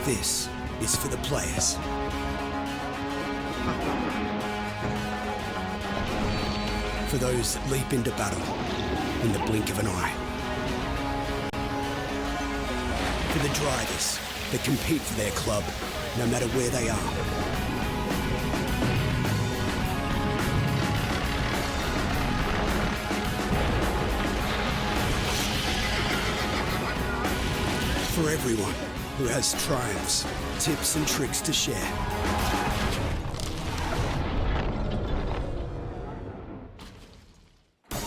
This is for the players. For those that leap into battle in the blink of an eye. For the drivers that compete for their club, no matter where they are. For everyone who has triumphs, tips and tricks to share.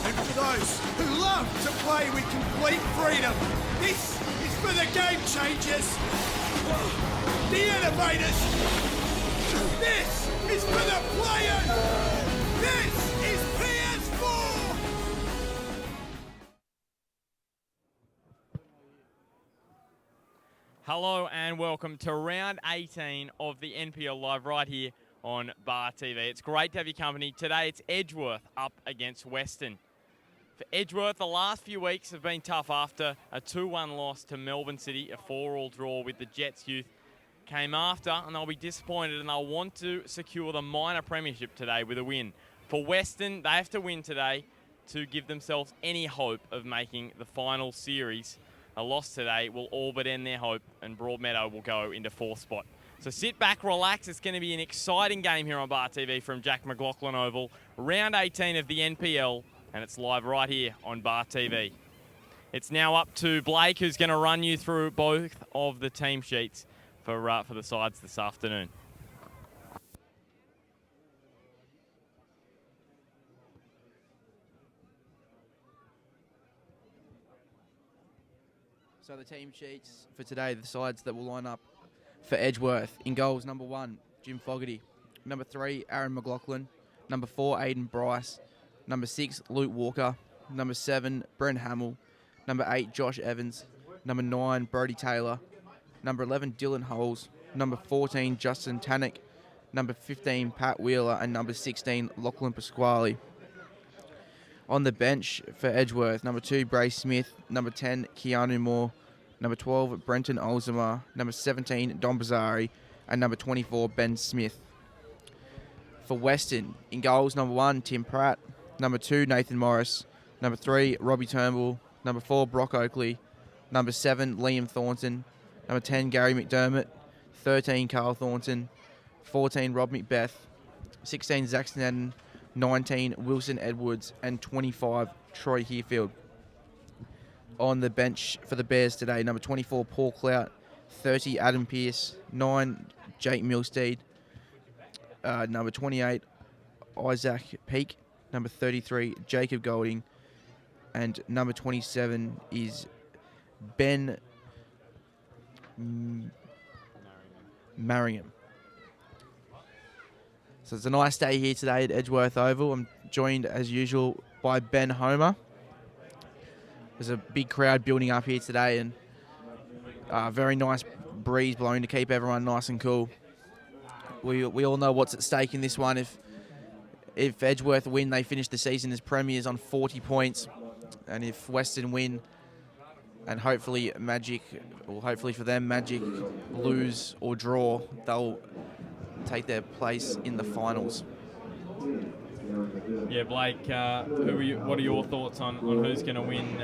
And for those who love to play with complete freedom, this is for the game changers, the innovators. This is for the players. This is PS4. Hello and welcome to round 18 of the NPL Live right here on Bar TV. It's great to have your company. Today it's Edgeworth up against Weston. For Edgeworth, the last few weeks have been tough after a 2-1 loss to Melbourne City, a 4-all draw with the Jets youth came after, and they'll be disappointed and they'll want to secure the minor premiership today with a win. For Weston, they have to win today to give themselves any hope of making the final series. A loss today will all but end their hope, and Broadmeadow will go into 4th spot. So sit back, relax. It's going to be an exciting game here on Bar TV from Jack McLaughlin Oval. Round 18 of the NPL, and it's live right here on Bar TV. It's now up to Blake, who's going to run you through both of the team sheets for the sides this afternoon. So the team sheets for today, the sides that will line up for Edgeworth. In goals, number 1, Jim Fogarty. Number 3, Aaron McLaughlin. Number 4, Aidan Bryce. Number 6, Luke Walker. Number 7, Brent Hamill. Number 8, Josh Evans. Number 9, Brody Taylor. Number 11, Dylan Holes. Number 14, Justin Tannock. Number 15, Pat Wheeler. And number 16, Lachlan Pasquale. On the bench for Edgeworth, number 2, Bray Smith. Number 10, Keanu Moore. Number 12, Brenton Olzamar. Number 17, Don Bazzari. And number 24, Ben Smith. For Weston, in goals, number 1, Tim Pratt. Number 2, Nathan Morris. Number 3, Robbie Turnbull. Number 4, Brock Oakley. Number 7, Liam Thornton. Number 10, Gary McDermott. 13, Carl Thornton. 14, Rob McBeth. 16, Zach Snedden. 19, Wilson Edwards, and 25, Troy Hearfield. On the bench for the Bears today, number 24, Paul Clout, 30, Adam Pearce, 9, Jake Milstead, number 28, Isaac Peake, number 33, Jacob Golding, and number 27 is Ben Marringham. So it's a nice day here today at Edgeworth Oval. I'm joined, as usual, by Ben Homer. There's a big crowd building up here today, and a very nice breeze blowing to keep everyone nice and cool. We all know what's at stake in this one. If Edgeworth win, they finish the season as premiers on 40 points. And if Weston win, and hopefully for them, Magic lose or draw, they'll take their place in the finals. Yeah, Blake, what are your thoughts on who's going to win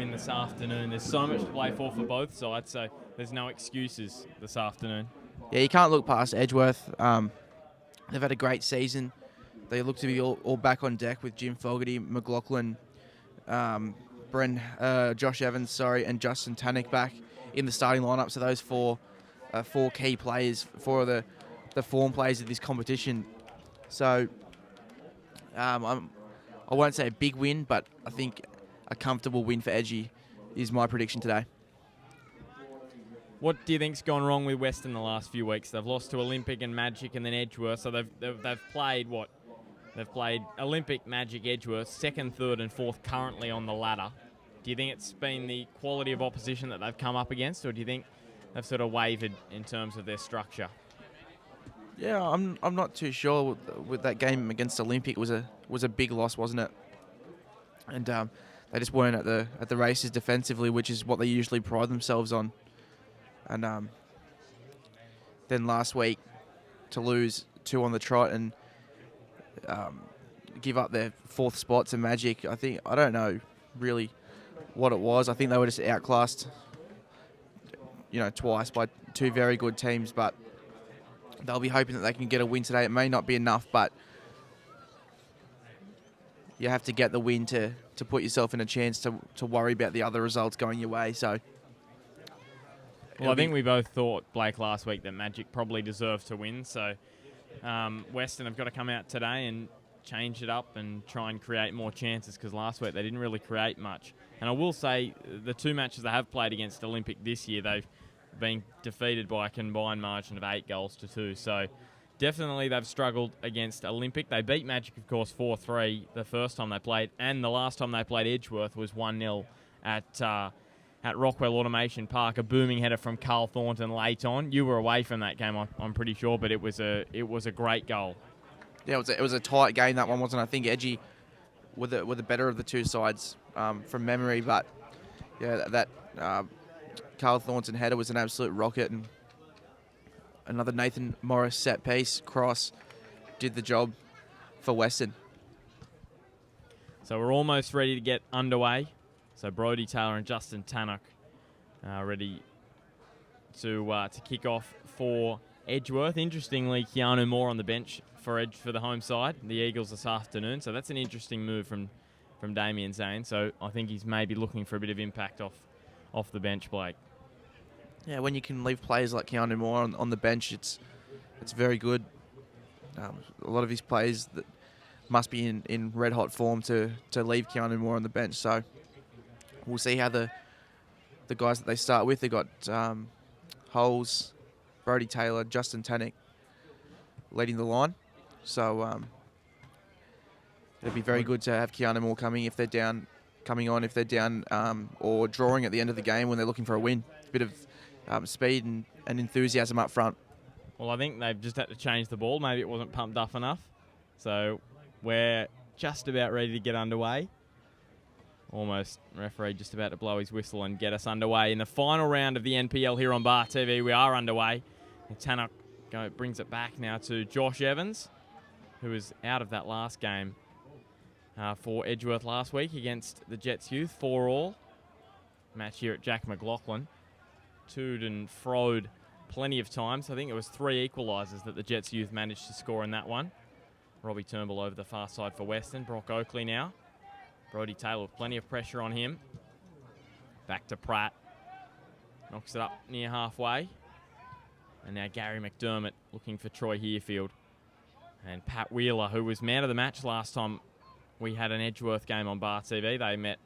this afternoon? There's so much to play for both sides, so there's no excuses this afternoon. Yeah, you can't look past Edgeworth. They've had a great season. They look to be all back on deck with Jim Fogarty, McLaughlin, Josh Evans, and Justin Tannock back in the starting lineup. So those four key players, four of the form players of this competition. So I won't say a big win, but I think a comfortable win for Edgy is my prediction today. What do you think's gone wrong with Weston the last few weeks? They've lost to Olympic and Magic and then Edgeworth, so they've played what? They've played Olympic, Magic, Edgeworth, 2nd, 3rd and 4th currently on the ladder. Do you think it's been the quality of opposition that they've come up against, or do you think they've sort of wavered in terms of their structure? Yeah, I'm not too sure with that game against Olympic. Was a big loss, wasn't it? And they just weren't at the races defensively, which is what they usually pride themselves on. And then last week to lose 2 on the trot and give up their 4th spot to Magic. I don't know really what it was. I think they were just outclassed, twice by 2 very good teams, but they'll be hoping that they can get a win today. It may not be enough, but you have to get the win to put yourself in a chance to worry about the other results going your way. So, well, I think we both thought, Blake, last week that Magic probably deserved to win. So Weston have got to come out today and change it up and try and create more chances, because last week they didn't really create much. And I will say the 2 matches they have played against Olympic this year, they've been defeated by a combined margin of 8 goals to 2. So definitely they've struggled against Olympic. They beat Magic, of course, 4-3 the first time they played, and the last time they played Edgeworth was 1-0 at Rockwell Automation Park. A booming header from Carl Thornton late on. You were away from that game, I'm pretty sure, but it was a great goal. Yeah, it was a tight game, that one, wasn't it? I think Edgy were the better of the 2 sides from memory, but yeah, that Carl Thornton header was an absolute rocket, and another Nathan Morris set piece cross did the job for Weston. So we're almost ready to get underway. So Brodie Taylor and Justin Tannock ready to kick off for Edgeworth. Interestingly, Keanu Moore on the bench for the home side, the Eagles, this afternoon. So that's an interesting move from Damien Zane. So I think he's maybe looking for a bit of impact off the bench, Blake. Yeah, when you can leave players like Keanu Moore on the bench, it's very good. A lot of his players that must be in red hot form to leave Keanu Moore on the bench. So we'll see how the guys that they start with. They got Holes, Brodie Taylor, Justin Tannock leading the line. So it'll be very good to have Keanu Moore coming on if they're down or drawing at the end of the game when they're looking for a win. A bit of speed and enthusiasm up front. Well, I think they've just had to change the ball. Maybe it wasn't pumped up enough. So we're just about ready to get underway. Almost referee just about to blow his whistle and get us underway. In the final round of the NPL here on Bar TV, we are underway. And Tannock brings it back now to Josh Evans, who was out of that last game for Edgeworth last week against the Jets Youth, 4-4. Match here at Jack McLaughlin. To'd and froed plenty of times. I think it was 3 equalisers that the Jets Youth managed to score in that one. Robbie Turnbull over the far side for Weston. Brock Oakley now. Brodie Taylor with plenty of pressure on him. Back to Pratt. Knocks it up near halfway. And now Gary McDermott looking for Troy Herefield. And Pat Wheeler, who was man of the match last time we had an Edgeworth game on Bar TV. They met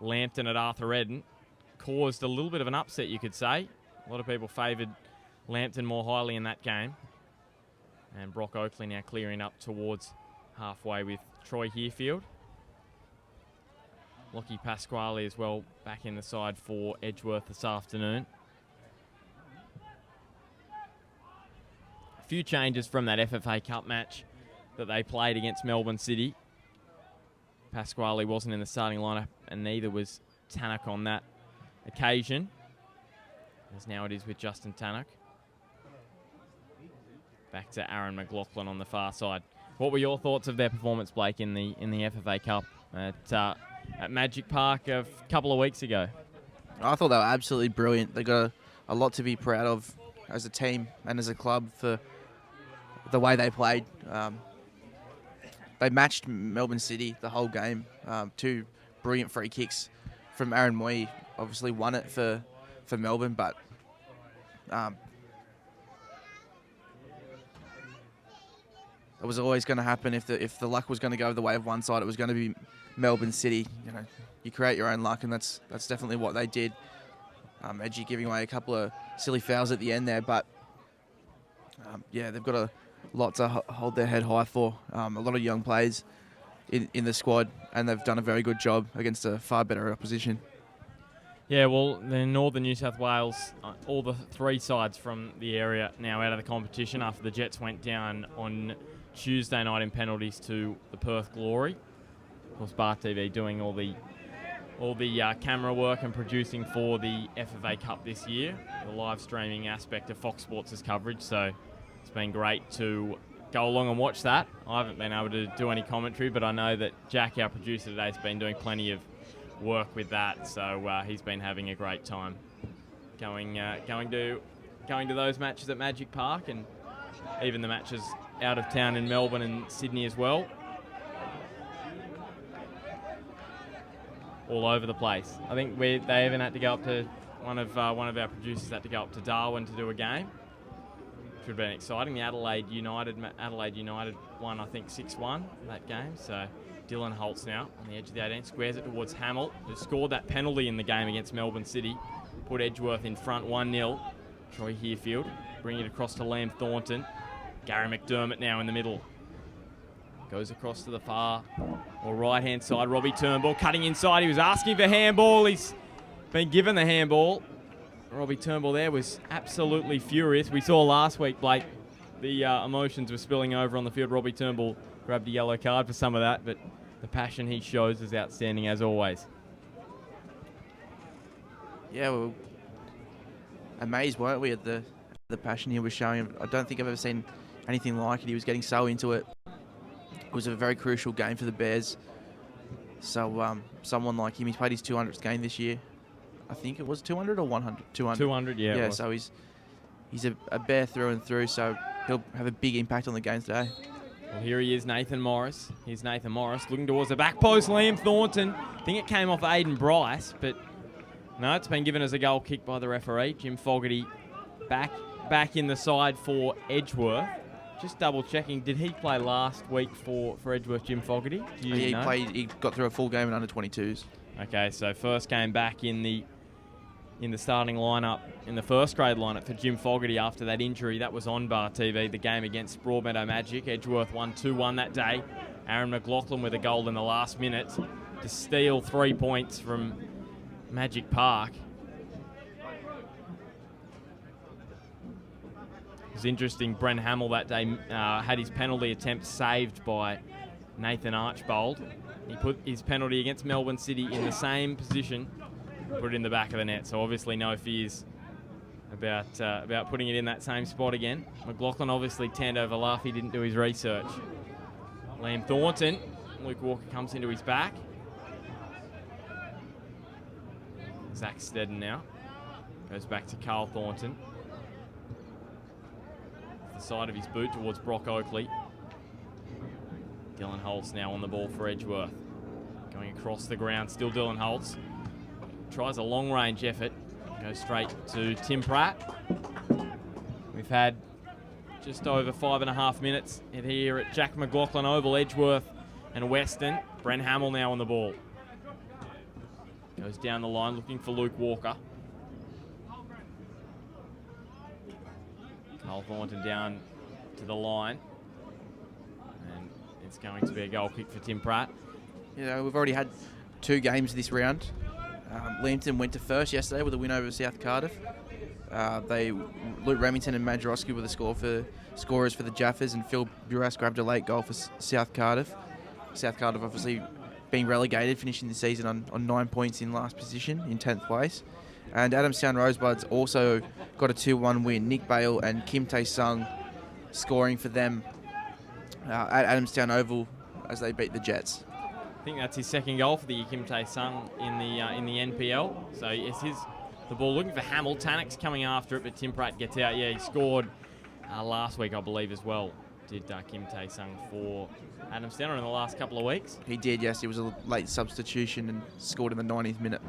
Lambton at Arthur Eden. Caused a little bit of an upset, you could say. A lot of people favoured Lambton more highly in that game. And Brock Oakley now clearing up towards halfway with Troy Herefield. Lockie Pasquale as well back in the side for Edgeworth this afternoon. A few changes from that FFA Cup match that they played against Melbourne City. Pasquale wasn't in the starting lineup, and neither was Tannock on that occasion, as now it is with Justin Tannock. Back to Aaron McLaughlin on the far side. What were your thoughts of their performance, Blake, in the FFA Cup at Magic Park a couple of weeks ago? I thought they were absolutely brilliant. They got a lot to be proud of as a team and as a club for the way they played. They matched Melbourne City the whole game. 2 brilliant free kicks from Aaron Moy. Obviously won it for Melbourne, but it was always going to happen. If the luck was going to go the way of one side, it was going to be Melbourne City. You create your own luck, and that's definitely what they did. Edgy giving away a couple of silly fouls at the end there, but they've got a lot to hold their head high for. A lot of young players in the squad, and they've done a very good job against a far better opposition. Yeah, well, in northern New South Wales, all the 3 sides from the area now out of the competition after the Jets went down on Tuesday night in penalties to the Perth Glory. Of course, Bar TV doing all all the camera work and producing for the FFA Cup this year, the live streaming aspect of Fox Sports' coverage. So it's been great to go along and watch that. I haven't been able to do any commentary, but I know that Jack, our producer today, has been doing plenty of work with that. So he's been having a great time going to those matches at Magic Park, and even the matches out of town in Melbourne and Sydney as well. All over the place. I think they even had to go up to one of our producers had to go up to Darwin to do a game. Which would have been exciting. The Adelaide United won, I think, 6-1 that game. So Dylan Holtz now on the edge of the 18, squares it towards Hamill, who scored that penalty in the game against Melbourne City. Put Edgeworth in front 1-0. Troy Herefield bring it across to Liam Thornton. Gary McDermott now in the middle. Goes across to the far or right-hand side. Robbie Turnbull cutting inside. He was asking for handball. He's been given the handball. Robbie Turnbull there was absolutely furious. We saw last week, Blake, the emotions were spilling over on the field. Robbie Turnbull grabbed a yellow card for some of that, but the passion he shows is outstanding as always. Yeah, we were amazed, weren't we, at the passion he was showing. I don't think I've ever seen anything like it. He was getting so into it. It was a very crucial game for the Bears. So someone like him, he's played his 200th game this year. I think it was 200 or 100? 200. 200, yeah. Yeah, so he's a Bear through and through, so he'll have a big impact on the game today. Well, here he is, Nathan Morris. Here's Nathan Morris looking towards the back post. Liam Thornton. I think it came off Aiden Bryce, but no, it's been given as a goal kick by the referee. Jim Fogarty back in the side for Edgeworth. Just double checking, did he play last week for Edgeworth, Jim Fogarty? He got through a full game in under 22s. Okay, so first game back in the starting lineup, in the first grade lineup for Jim Fogarty after that injury. That was on Bar TV, the game against Broadmeadow Magic. Edgeworth won 2-1 that day. Aaron McLaughlin with a goal in the last minute to steal 3 points from Magic Park. It was interesting, Brent Hamill that day had his penalty attempt saved by Nathan Archbold. He put his penalty against Melbourne City in the same position, put it in the back of the net, so obviously no fears about putting it in that same spot again. McLaughlin obviously turned over laugh, he didn't do his research. Liam Thornton, Luke Walker comes into his back. Zach Stedden now goes back to Carl Thornton. The side of his boot towards Brock Oakley. Dylan Holtz now on the ball for Edgeworth. Going across the ground, still Dylan Holtz. Tries a long-range effort. Goes straight to Tim Pratt. We've had just over 5.5 minutes here at Jack McLaughlin Oval, Edgeworth and Weston. Brent Hamill now on the ball. Goes down the line looking for Luke Walker. Carl Thornton down to the line. And it's going to be a goal kick for Tim Pratt. You know, we've already had 2 games this round. Lambton went to first yesterday with a win over South Cardiff. Luke Remington and Madge Roski were the scorers for the Jaffers, and Phil Buras grabbed a late goal for South Cardiff. South Cardiff obviously being relegated, finishing the season on 9 points in last position, in 10th place. And Adamstown Rosebuds also got a 2-1 win. Nick Bale and Kim Tae-sung scoring for them at Adamstown Oval as they beat the Jets. I think that's his second goal for the year, Kim Tae-sung in the NPL. So it's the ball looking for Hamill. Tannock's coming after it, but Tim Pratt gets out. Yeah, he scored last week, I believe, as well. Did Kim Tae-sung for Adamstown in the last couple of weeks? He did, yes. He was a late substitution and scored in the 90th minute.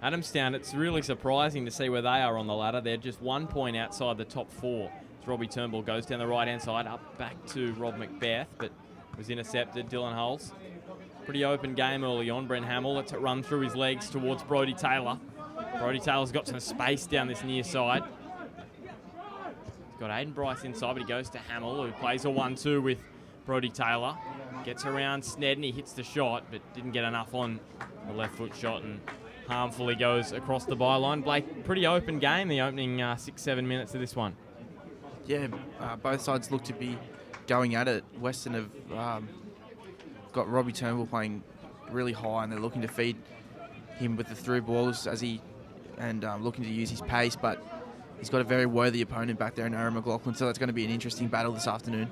Adamstown, it's really surprising to see where they are on the ladder. They're just 1 point outside the top 4. As Robbie Turnbull goes down the right-hand side, up back to Rob Macbeth, but was intercepted. Dylan Holtz. Pretty open game early on. Brent Hamill lets it run through his legs towards Brodie Taylor. Brodie Taylor's got some space down this near side. He's got Aiden Bryce inside, but he goes to Hamill, who plays a 1-2 with Brodie Taylor. Gets around Snedden, he hits the shot, but didn't get enough on the left foot shot, and harmfully goes across the byline. Blake, pretty open game, the opening 6-7 minutes of this one. Yeah, both sides look to be going at it. Weston have got Robbie Turnbull playing really high, and they're looking to feed him with the through balls and looking to use his pace, but he's got a very worthy opponent back there in Aaron McLaughlin, so that's going to be an interesting battle this afternoon.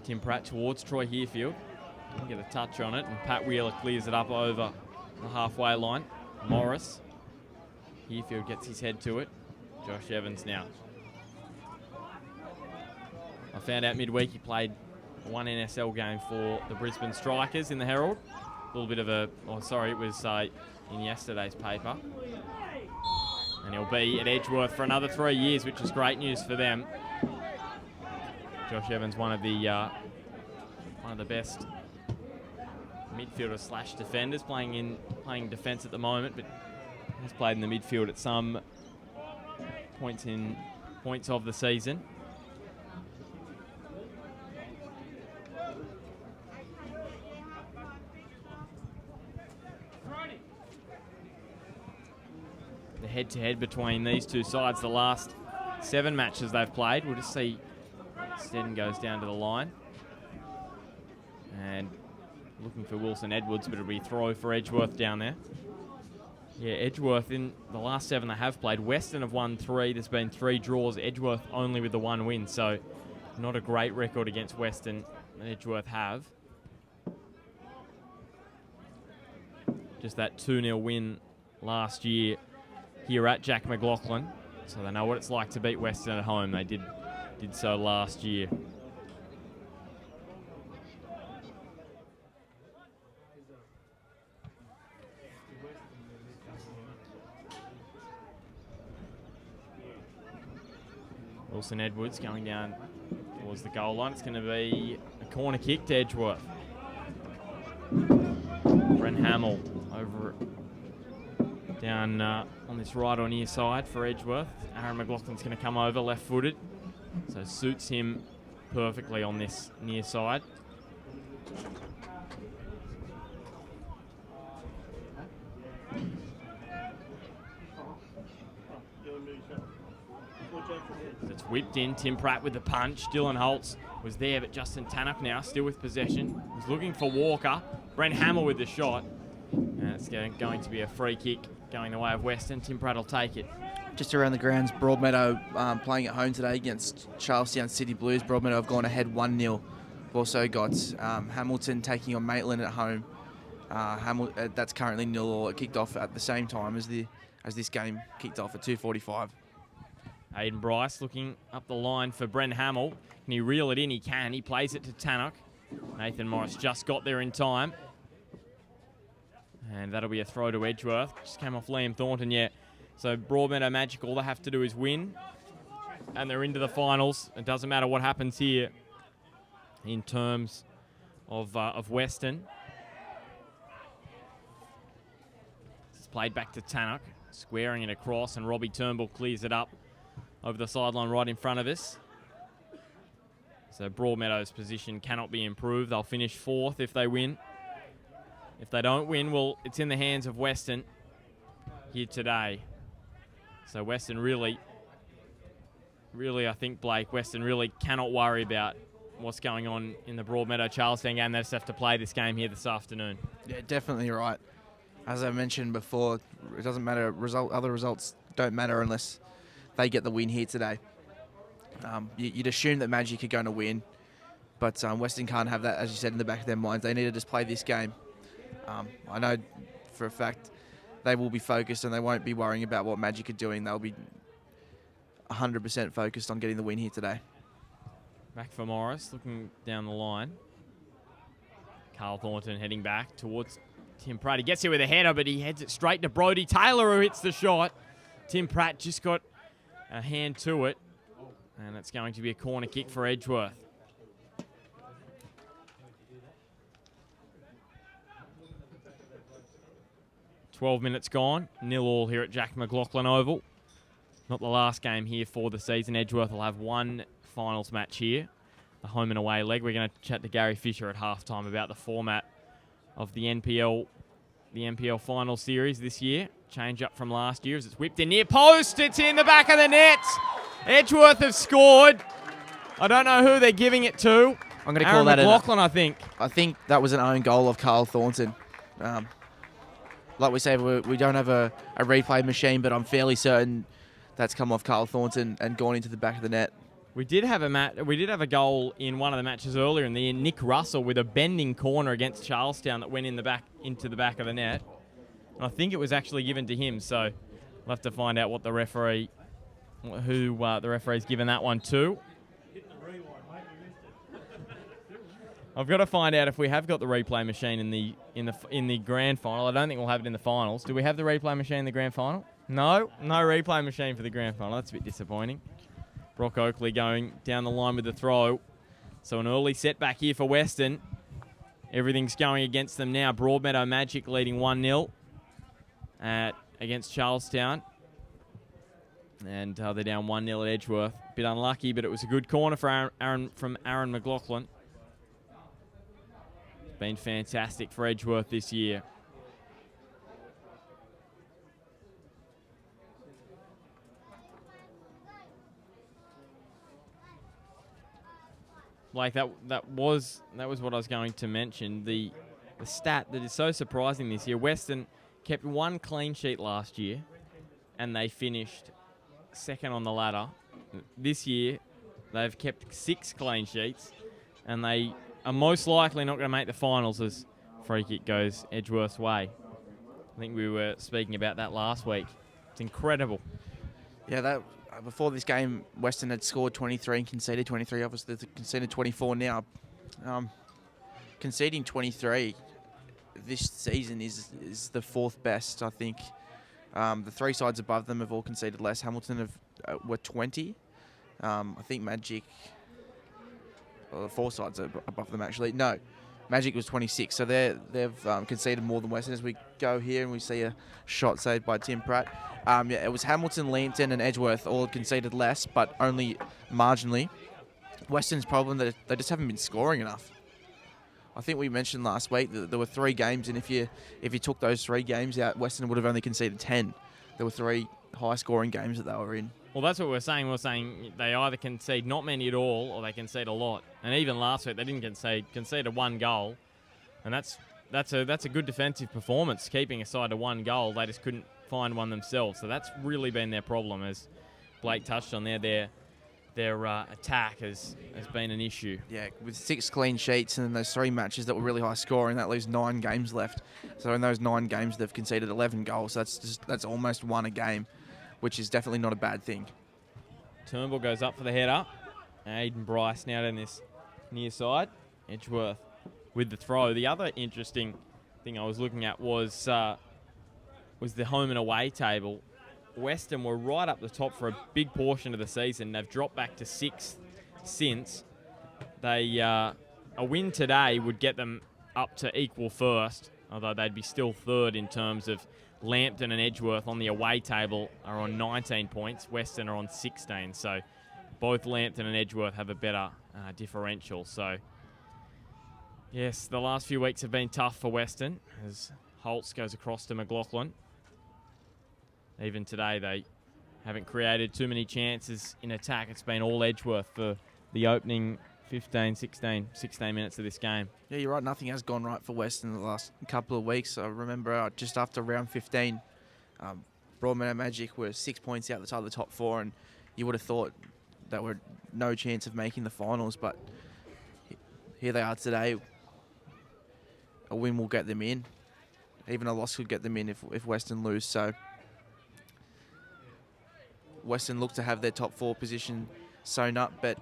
Tim Pratt towards Troy Herefield. Didn't get a touch on it, and Pat Wheeler clears it up over the halfway line. Morris. Herefield gets his head to it. Josh Evans now. I found out midweek he played one NSL game for the Brisbane Strikers in the Herald. A little bit of a, it was in yesterday's paper. And he'll be at Edgeworth for another 3 years, which is great news for them. Josh Evans, one of the best midfielders / defenders playing defence at the moment, but he's played in the midfield at some points of the season. The head-to-head between these two sides, the last 7 matches they've played. We'll just see. Steddon goes down to the line. And looking for Wilson Edwards, but it'll be a throw for Edgeworth down there. Yeah, Edgeworth in the last 7 they have played. Weston have won 3. There's been 3 draws. Edgeworth only with the 1 win. So not a great record against Weston that Edgeworth have. Just that 2-0 win last year here at Jack McLaughlin. So they know what it's like to beat Weston at home. They did so last year. Wilson Edwards going down towards the goal line. It's going to be a corner kick to Edgeworth. Brent Hamill over down on this right or near side for Edgeworth. Aaron McLaughlin's going to come over left-footed, so suits him perfectly on this near side. It's whipped in. Tim Pratt with the punch. Dylan Holtz was there, but Justin Tannock now still with possession. He's looking for Walker. Brent Hamill with the shot. And it's going to be a free kick going the way of Weston. Tim Pratt will take it. Just around the grounds, Broadmeadow playing at home today against Charlestown City Blues. Broadmeadow have gone ahead 1-0. We've also got Hamilton taking on Maitland at home. That's currently 0-0. It kicked off at the same time as this game kicked off at 2:45. Aiden Bryce looking up the line for Brent Hamill. Can he reel it in? He can. He plays it to Tannock. Nathan Morris just got there in time. And that'll be a throw to Edgeworth. Just came off Liam Thornton, yeah. So Broadmeadow Magic, all they have to do is win. And they're into the finals. It doesn't matter what happens here in terms of Weston. It's played back to Tannock, squaring it across, and Robbie Turnbull clears it up over the sideline right in front of us. So Broadmeadow's position cannot be improved. They'll finish 4th if they win. If they don't win, well, it's in the hands of Weston here today. So Weston really, I think, Blake, Weston really cannot worry about what's going on in the Broadmeadow Charlestown game. They just have to play this game here this afternoon. Yeah, definitely right. As I mentioned before, it doesn't matter. Other results don't matter unless they get the win here today. You'd assume that Magic are going to win, but Weston can't have that, as you said, in the back of their minds. They need to just play this game. I know for a fact they will be focused and they won't be worrying about what Magic are doing. They'll be 100% focused on getting the win here today. Back for Morris, looking down the line. Carl Thornton heading back towards Tim Pratt. He gets here with a header, but he heads it straight to Brodie Taylor, who hits the shot. Tim Pratt just got a hand to it, and it's going to be a corner kick for Edgeworth. "12 minutes gone, 0-0 here at Jack McLaughlin Oval. Not the last game here for the season. Edgeworth will have one finals match here, the home and away leg. We're going to chat to Gary Fisher at halftime about the format of the NPL final series this year. Change up from last year as it's whipped in near post. It's in the back of the net. Edgeworth have scored. I don't know who they're giving it to. I'm going to call that McLaughlin, I think. I think that was an own goal of Carl Thornton. Like we say, we don't have a replay machine, but I'm fairly certain that's come off Carl Thornton and gone into the back of the net. We did have a goal in one of the matches earlier in the year. Nick Russell with a bending corner against Charlestown that went into the back of the net. And I think it was actually given to him. So we'll have to find out what the referee's given that one to. I've got to find out if we have got the replay machine in the grand final. I don't think we'll have it in the finals. Do we have the replay machine in the grand final? No replay machine for the grand final. That's a bit disappointing. Brock Oakley going down the line with the throw. So an early setback here for Weston. Everything's going against them now. Broadmeadow Magic leading 1-0 against Charlestown. And they're down 1-0 at Edgeworth. Bit unlucky, but it was a good corner for Aaron McLaughlin. Been fantastic for Edgeworth this year. Like that was what I was going to mention. The stat that is so surprising this year. Weston kept one clean sheet last year, and they finished second on the ladder. This year, they've kept 6 clean sheets, and they are most likely not going to make the finals as free kick goes Edgeworth's way. I think we were speaking about that last week. It's incredible. Yeah, before this game, Weston had scored 23 and conceded 23. Obviously, they've conceded 24 now. Conceding 23 this season is the 4th best, I think. The 3 sides above them have all conceded less. Hamilton were 20. I think Magic... Well, the 4 sides are above them, actually. No, Magic was 26, so they've conceded more than Weston. As we go here and we see a shot saved by Tim Pratt. It was Hamilton, Leamington and Edgeworth all conceded less, but only marginally. Weston's problem that they just haven't been scoring enough. I think we mentioned last week that there were 3 games, and if you took those 3 games out, Weston would have only conceded 10. There were 3 high-scoring games that they were in. Well, that's what we're saying. We're saying they either concede not many at all, or they concede a lot. And even last week, they didn't conceded 1 goal, and that's a good defensive performance, keeping a side to 1 goal. They just couldn't find one themselves. So that's really been their problem, as Blake touched on there. Their attack has been an issue. Yeah, with 6 clean sheets and then those 3 matches that were really high scoring, that leaves 9 games left. So in those 9 games, they've conceded 11 goals. So that's almost 1 a game, which is definitely not a bad thing. Turnbull goes up for the header. Aidan Bryce now down this near side. Edgeworth with the throw. The other interesting thing I was looking at was the home and away table. Weston were right up the top for a big portion of the season. They've dropped back to 6th since. A win today would get them up to equal first, although they'd be still 3rd in terms of Lambton and Edgeworth on the away table are on 19 points. Weston are on 16. So both Lambton and Edgeworth have a better differential. So, yes, the last few weeks have been tough for Weston as Holtz goes across to McLaughlin. Even today, they haven't created too many chances in attack. It's been all Edgeworth for the opening 16 minutes of this game. Yeah, you're right. Nothing has gone right for Weston in the last couple of weeks. I remember just after round 15, Broadmeadow Magic were 6 points outside the top 4, and you would have thought they were no chance of making the finals, but here they are today. A win will get them in. Even a loss could get them in if Weston lose. So Weston look to have their top 4 position sewn up, but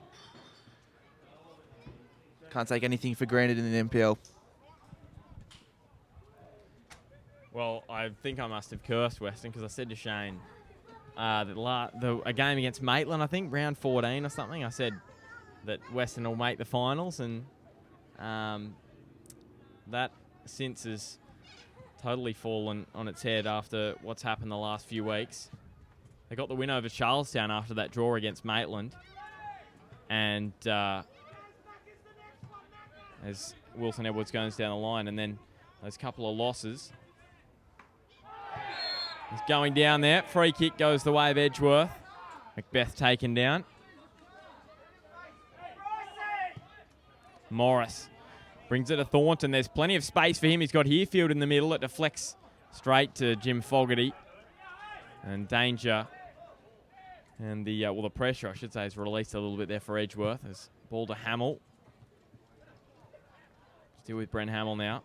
can't take anything for granted in the NPL. Well, I think I must have cursed Weston because I said to Shane that a game against Maitland, I think, round 14 or something, I said that Weston will make the finals, and that since has totally fallen on its head after what's happened the last few weeks. They got the win over Charlestown after that draw against Maitland, and as Wilson Edwards goes down the line, and then those couple of losses. He's going down there. Free kick goes the way of Edgeworth. Macbeth taken down. Morris brings it to Thornton. There's plenty of space for him. He's got Herefield in the middle. It deflects straight to Jim Fogarty. And danger. And the pressure, I should say, is released a little bit there for Edgeworth. As ball to Hamill. Still with Brent Hamill now.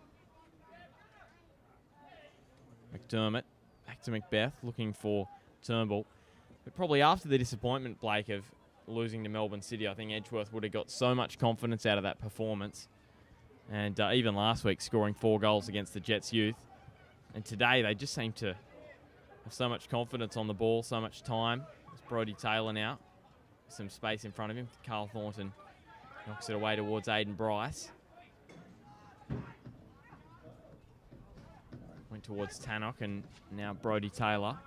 McDermott back to Macbeth, looking for Turnbull. But probably after the disappointment, Blake, of losing to Melbourne City, I think Edgeworth would have got so much confidence out of that performance. And even last week, scoring 4 goals against the Jets youth. And today, they just seem to have so much confidence on the ball, so much time. It's Brodie Taylor now. Some space in front of him. Carl Thornton knocks it away towards Aiden Bryce. Went towards Tannock, and now Brodie Taylor.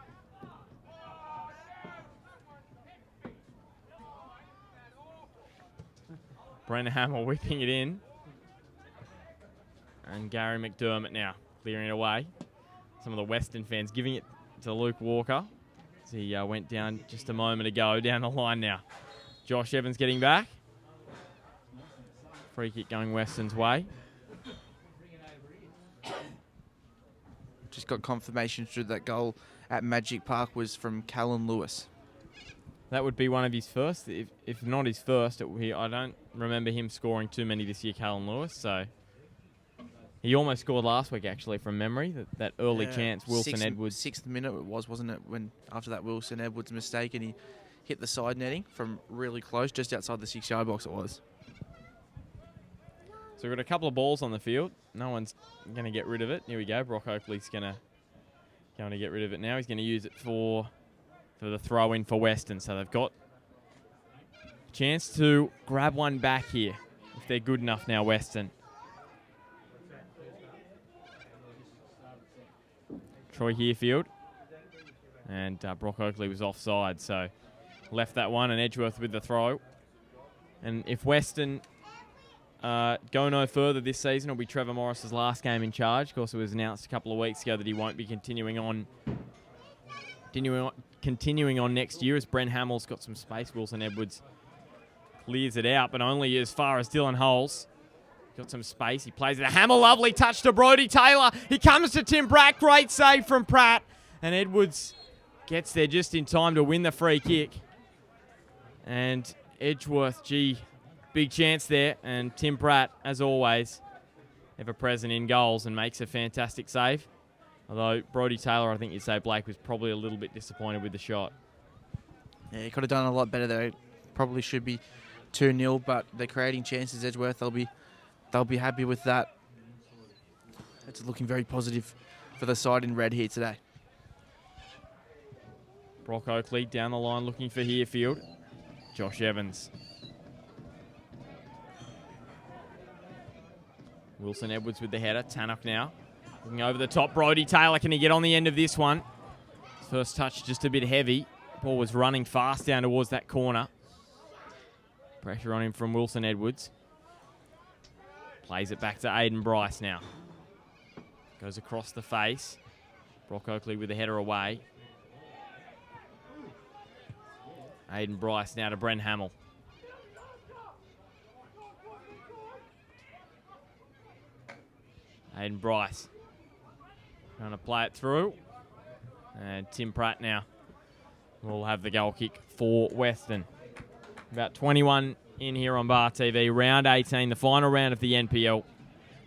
Brendan Hamill whipping it in. And Gary McDermott now clearing it away. Some of the Weston fans giving it to Luke Walker as he went down just a moment ago. Down the line now. Josh Evans getting back. Free kick going Weston's way. Just got confirmation through that goal at Magic Park was from Callan Lewis. That would be one of his first. If not his first, I don't remember him scoring too many this year, Callan Lewis. So he almost scored last week, actually, from memory. That early chance, Wilson Edwards. 6th minute it was, wasn't it? When after that Wilson Edwards mistake, and he hit the side netting from really close, just outside the 6-yard box it was. So we've got a couple of balls on the field. No one's going to get rid of it. Here we go. Brock Oakley's going to get rid of it now. He's going to use it for the throw-in for Weston. So they've got a chance to grab one back here if they're good enough now, Weston. Troy Herefield. And Brock Oakley was offside, so left that one, and Edgeworth with the throw. And if Weston go no further this season, it'll be Trevor Morris's last game in charge. Of course, it was announced a couple of weeks ago that he won't be continuing on next year, as Brent Hamill's got some space. Wilson Edwards clears it out, but only as far as Dylan Holes. Got some space. He plays it. A Hamill, lovely touch to Brodie Taylor. He comes to Tim Pratt. Great save from Pratt. And Edwards gets there just in time to win the free kick. And Edgeworth, big chance there. And Tim Pratt, as always, ever present in goals and makes a fantastic save. Although Brodie Taylor, I think you'd say, Blake, was probably a little bit disappointed with the shot. Yeah, he could have done a lot better there. Probably should be 2-0, but they're creating chances, Edgeworth. They'll be happy with that. It's looking very positive for the side in red here today. Brock Oakley down the line looking for Herefield. Josh Evans. Wilson Edwards with the header. Tannock now. Looking over the top. Brodie Taylor, can he get on the end of this one? First touch just a bit heavy. Ball was running fast down towards that corner. Pressure on him from Wilson Edwards. Plays it back to Aiden Bryce now. Goes across the face. Brock Oakley with the header away. Aiden Bryce now to Brent Hamill. Aiden Bryce trying to play it through. And Tim Pratt now will have the goal kick for Weston. About 21 in here on Bar TV. Round 18, the final round of the NPL.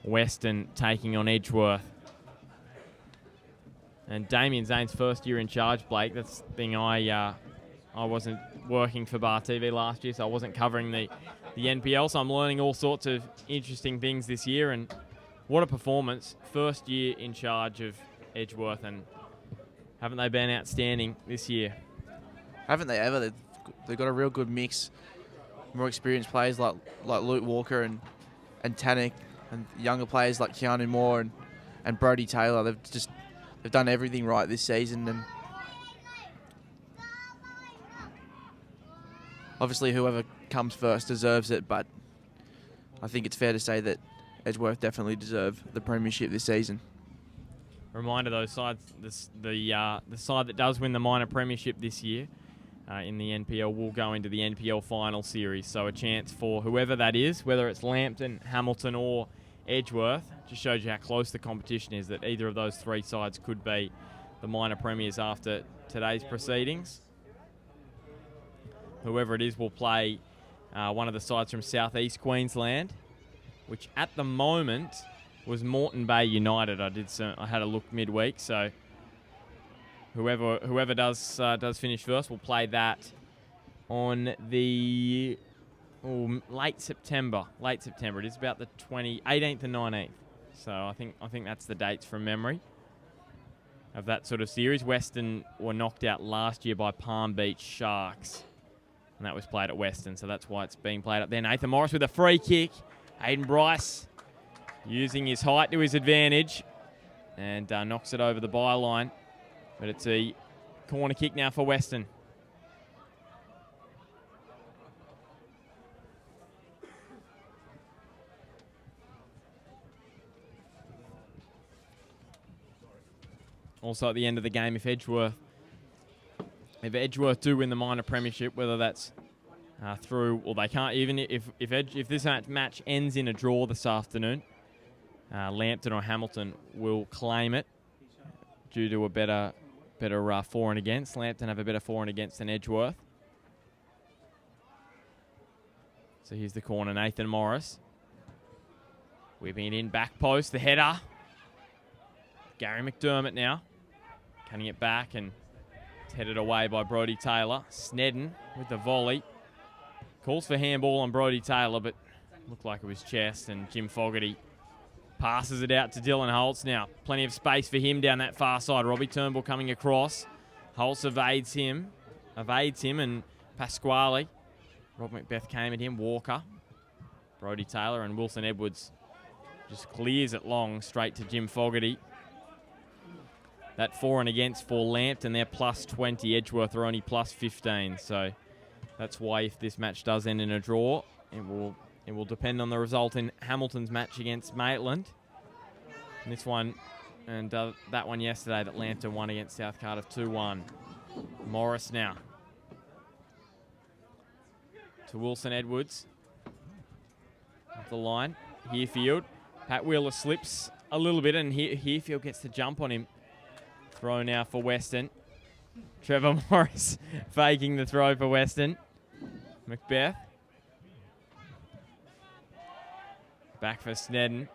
Weston taking on Edgeworth. And Damien Zane's first year in charge, Blake. That's the thing I wasn't working for Bar TV last year, so I wasn't covering the NPL, so I'm learning all sorts of interesting things this year, and what a performance. First year in charge of Edgeworth, and haven't they been outstanding this year? Haven't they ever? They've got a real good mix. More experienced players like Luke Walker and Tannick, and younger players like Keanu Moore and Brodie Taylor. They've done everything right this season, and obviously whoever comes first deserves it, but I think it's fair to say that Edgeworth definitely deserve the premiership this season. Reminder, those sides, the side that does win the minor premiership this year in the NPL will go into the NPL final series. So a chance for whoever that is, whether it's Lambton, Hamilton or Edgeworth, just shows you how close the competition is, that either of those three sides could be the minor premiers after today's proceedings. Whoever it is will play one of the sides from southeast Queensland, which at the moment was Moreton Bay United. I had a look midweek, so whoever does finish first will play that on the late September. It is about the 18th and 19th. So I think that's the dates from memory of that sort of series. Weston were knocked out last year by Palm Beach Sharks, and that was played at Weston, so that's why it's being played up there. Nathan Morris with a free kick. Hayden Bryce using his height to his advantage and knocks it over the byline. But it's a corner kick now for Weston. Also at the end of the game, if Edgeworth do win the minor premiership, whether that's through, or they can't, even if this match ends in a draw this afternoon, Lambton or Hamilton will claim it due to a better for and against. Lambton have a better for and against than Edgeworth. So here's the corner, Nathan Morris. Whipping it in, back post, the header. Gary McDermott now. Cutting it back, and it's headed away by Brodie Taylor. Snedden with the volley. Calls for handball on Brodie Taylor, but looked like it was chest, and Jim Fogarty passes it out to Dylan Holtz now. Plenty of space for him down that far side. Robbie Turnbull coming across. Holtz evades him, and Pasquale. Rob Macbeth came at him. Walker, Brodie Taylor, and Wilson Edwards just clears it long straight to Jim Fogarty. That for and against for Lambton, they're plus 20. Edgeworth are only plus 15. So that's why if this match does end in a draw, it will depend on the result in Hamilton's match against Maitland. And this one, and that one yesterday that Lambton won against South Cardiff 2-1. Morris now to Wilson Edwards. Up the line, Herefield. Pat Wheeler slips a little bit, and Herefield gets the jump on him. Throw now for Weston. Trevor Morris faking the throw for Weston. Macbeth. Back for Snedden.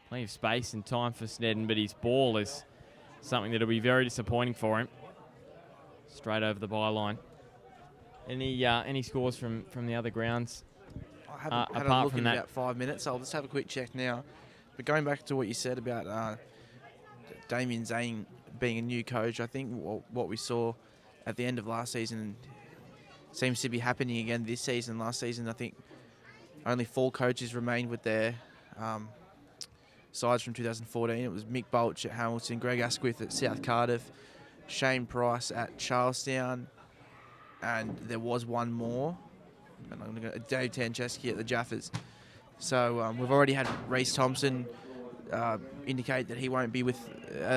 Plenty of space and time for Snedden, but his ball is something that will be very disappointing for him. Straight over the byline. Any scores from the other grounds? I haven't had a look in about 5 minutes. I'll just have a quick check now. But going back to what you said about Damien Zane being a new coach, I think what we saw at the end of last season seems to be happening again this season. Last season, I think only 4 coaches remained with their sides from 2014. It was Mick Bulch at Hamilton, Greg Asquith at South Cardiff, Shane Price at Charlestown, and there was one more, and I'm going to go Dave Tancheski at the Jaffers. So we've already had Reece Thompson indicate that he won't be with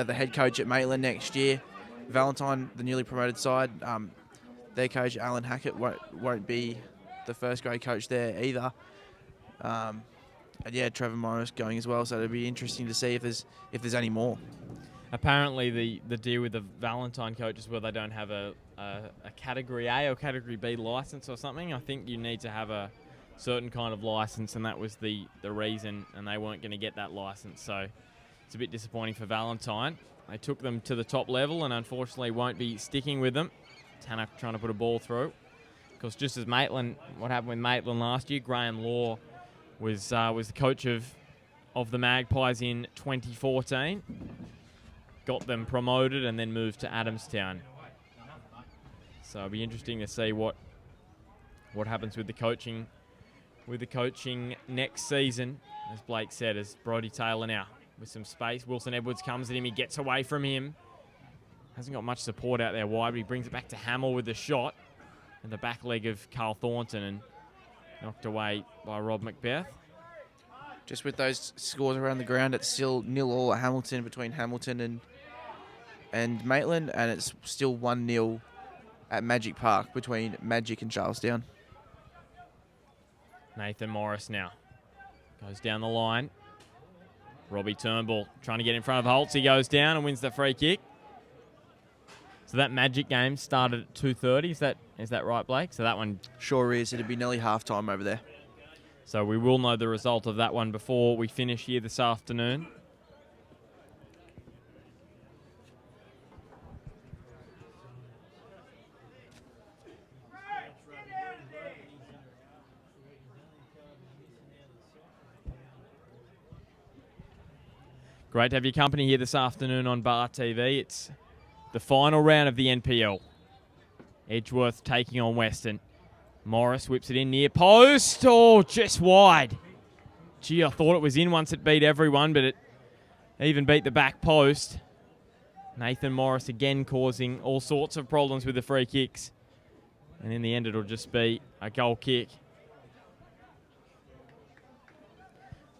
the head coach at Maitland next year. Valentine, the newly promoted side, their coach Alan Hackett won't be the first grade coach there either. And yeah, Trevor Morris going as well. So it'll be interesting to see if there's any more. Apparently, the deal with the Valentine coach is where they don't have a Category A or Category B license or something. I think you need to have a certain kind of license, and that was the reason, and they weren't going to get that license. So it's a bit disappointing for Valentine. They took them to the top level and unfortunately won't be sticking with them. Tanner trying to put a ball through. Because just as Maitland, what happened with Maitland last year, Graham Law was the coach of the Magpies in 2014. Got them promoted and then moved to Adamstown. So it'll be interesting to see what happens with the coaching next season. As Blake said, as Brodie Taylor now with some space. Wilson Edwards comes at him. He gets away from him. Hasn't got much support out there wide, but he brings it back to Hamill with the shot. And the back leg of Carl Thornton, and knocked away by Rob Macbeth. Just with those scores around the ground, it's still 0-0 at Hamilton between Hamilton and Maitland, and it's still 1-0 at Magic Park between Magic and Charlestown. Nathan Morris now goes down the line. Robbie Turnbull trying to get in front of Holtz. He goes down and wins the free kick. So that Magic game started at 2:30. Is that right, Blake? So that one Sure is. It'd be nearly half-time over there. So we will know the result of that one before we finish here this afternoon. Great to have your company here this afternoon on Bar TV. It's the final round of the NPL. Edgeworth taking on Weston. Morris whips it in near post. Oh, just wide. Gee, I thought it was in once it beat everyone, but it even beat the back post. Nathan Morris again causing all sorts of problems with the free kicks. And in the end, it'll just be a goal kick.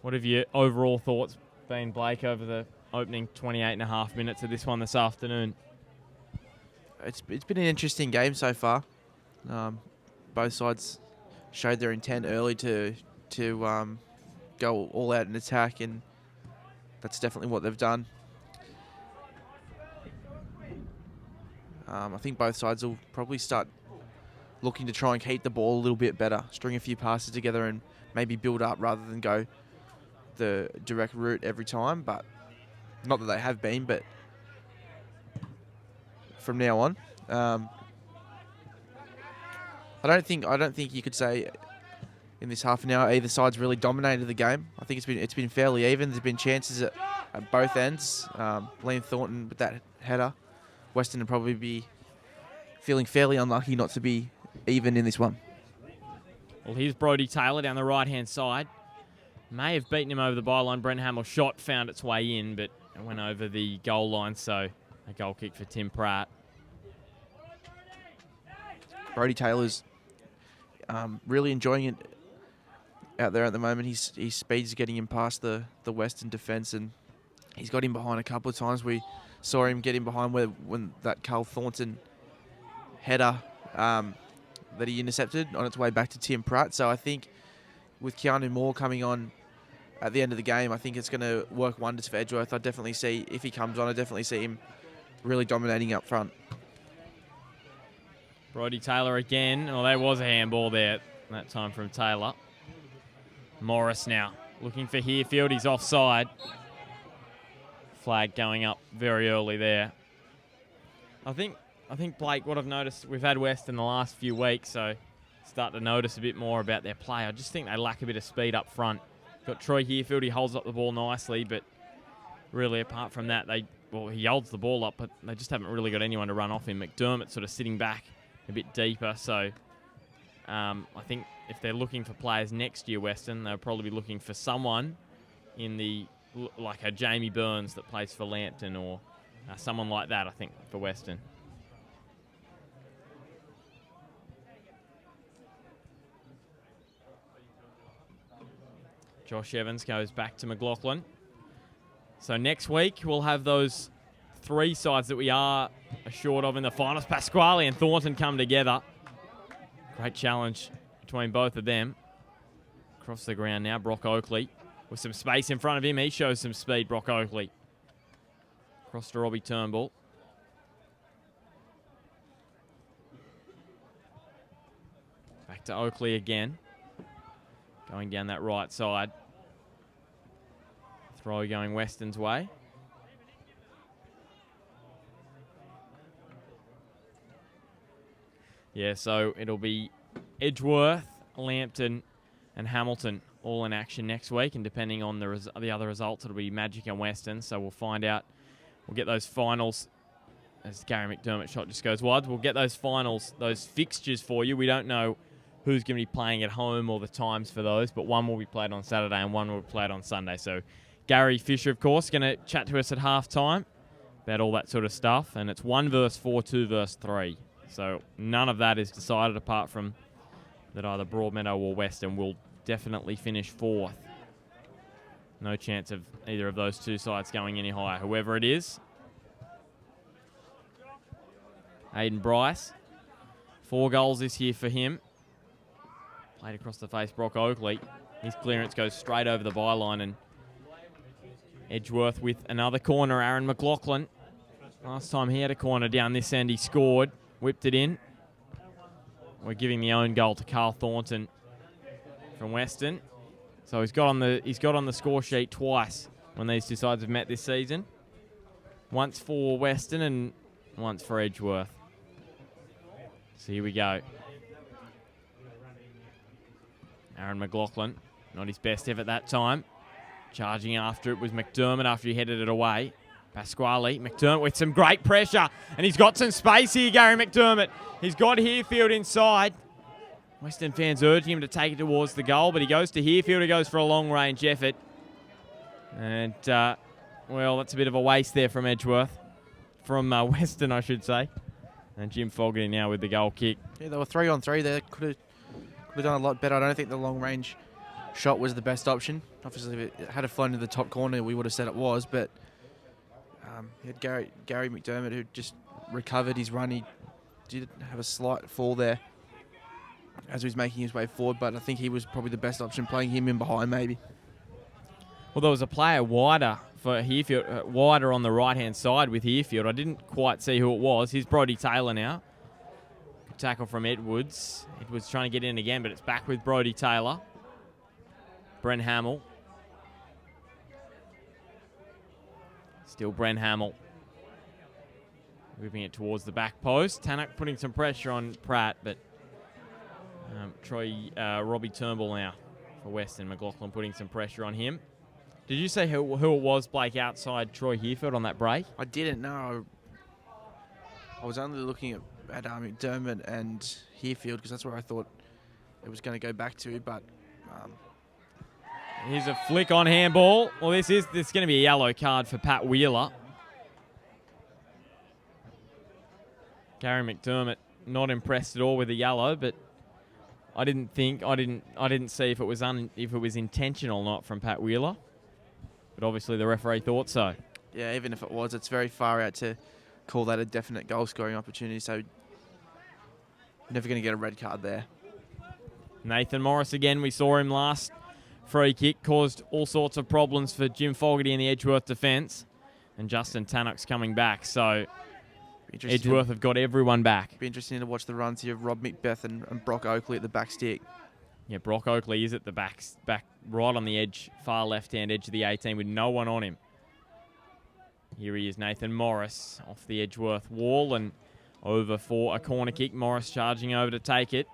What have your overall thoughts been, Blake, over the opening 28.5 minutes of this one this afternoon? It's been an interesting game so far. Both sides showed their intent early to go all out in attack, and that's definitely what they've done. I think both sides will probably start looking to try and keep the ball a little bit better, string a few passes together and maybe build up rather than go the direct route every time. But not that they have been, but from now on, I don't think you could say in this half an hour either side's really dominated the game. I think it's been fairly even. There's been chances at both ends. Liam Thornton with that header. Weston would probably be feeling fairly unlucky not to be even in this one. Well, here's Brodie Taylor down the right-hand side. May have beaten him over the byline. Brent Hamill's shot found its way in, but it went over the goal line, so a goal kick for Tim Pratt. Brodie Taylor's really enjoying it out there at the moment. His speed's getting him past the Western defence, and he's got him behind a couple of times. We saw him get him behind when that Carl Thornton header that he intercepted on its way back to Tim Pratt. So I think with Keanu Moore coming on at the end of the game, I think it's going to work wonders for Edgeworth. I definitely see, if he comes on, I definitely see him really dominating up front. Brodie Taylor again. Oh, there was a handball there that time from Taylor. Morris now looking for Herefield. He's offside. Flag going up very early there. I think Blake, what I've noticed, we've had West in the last few weeks, so start to notice a bit more about their play. I just think they lack a bit of speed up front. Got Troy Herefield, he holds up the ball nicely, but really apart from that, he holds the ball up, but they just haven't really got anyone to run off him. McDermott's sort of sitting back a bit deeper, so I think if they're looking for players next year, Western, they'll probably be looking for someone in the, like a Jamie Burns that plays for Lambton, or someone like that, I think, for Western. Josh Evans goes back to McLaughlin. So next week, we'll have those three sides that we are assured of in the finals. Pasquale and Thornton come together. Great challenge between both of them. Across the ground now, Brock Oakley with some space in front of him. He shows some speed, Brock Oakley. Across to Robbie Turnbull. Back to Oakley again. Going down that right side. Throw going Weston's way. Yeah, so it'll be Edgeworth, Lambton, and Hamilton all in action next week. And depending on the other results, it'll be Magic and Weston. So we'll find out. We'll get those finals. As Gary McDermott's shot just goes wide, we'll get those finals, those fixtures for you. We don't know who's going to be playing at home or the times for those, but one will be played on Saturday and one will be played on Sunday. So Gary Fisher, of course, going to chat to us at halftime about all that sort of stuff. And it's 1 verse 4, 2 verse 3. So none of that is decided apart from that either Broadmeadow or Western will definitely finish fourth. No chance of either of those two sides going any higher. Whoever it is. Aiden Bryce 4 goals this year for him. Played across the face, Brock Oakley. His clearance goes straight over the byline, and Edgeworth with another corner. Aaron McLaughlin. Last time he had a corner down this end, he scored, whipped it in. We're giving the own goal to Carl Thornton from Weston. So he's got on the score sheet twice when these two sides have met this season. Once for Weston and once for Edgeworth. So here we go. Aaron McLaughlin, not his best effort that time. Charging after it was McDermott after he headed it away. Pasquale, McDermott with some great pressure. And he's got some space here, Gary McDermott. He's got Herefield inside. Western fans urging him to take it towards the goal, but he goes to Herefield. He goes for a long-range effort. And, well, that's a bit of a waste there from Edgeworth. From Weston, I should say. And Jim Fogarty now with the goal kick. Yeah, they were 3-on-3 there. Could have done a lot better. I don't think the long-range shot was the best option. Obviously, if it had flown to the top corner, we would have said it was, but he had Gary McDermott who just recovered his run. He did have a slight fall there as he was making his way forward, but I think he was probably the best option, playing him in behind maybe. Well, there was a player wider for Herefield, wider on the right-hand side with Herefield. I didn't quite see who it was. Here's Brodie Taylor now. Good tackle from Edwards. Edwards trying to get in again, but it's back with Brodie Taylor. Brent Hamill. Still Brent Hamill. Moving it towards the back post. Tannock putting some pressure on Pratt, but Robbie Turnbull now for Weston. McLaughlin putting some pressure on him. Did you say who it was, Blake, outside Troy Herefield on that break? I didn't know. I was only looking at McDermott and Herefield because that's where I thought it was going to go back to, but... Here's a flick on handball. Well, this is going to be a yellow card for Pat Wheeler. Gary McDermott not impressed at all with the yellow, but I didn't see if it was intentional or not from Pat Wheeler. But obviously the referee thought so. Yeah, even if it was, it's very far out to call that a definite goal scoring opportunity, so never going to get a red card there. Nathan Morris again, we saw him last free kick, caused all sorts of problems for Jim Fogarty in the Edgeworth defence. And Justin Tannock's coming back, so Edgeworth have got everyone back. Be interesting to watch the runs here of Rob Macbeth and Brock Oakley at the back stick. Yeah, Brock Oakley is at the back right on the edge, far left-hand edge of the 18 with no one on him. Here he is, Nathan Morris, off the Edgeworth wall and over for a corner kick. Morris charging over to take it.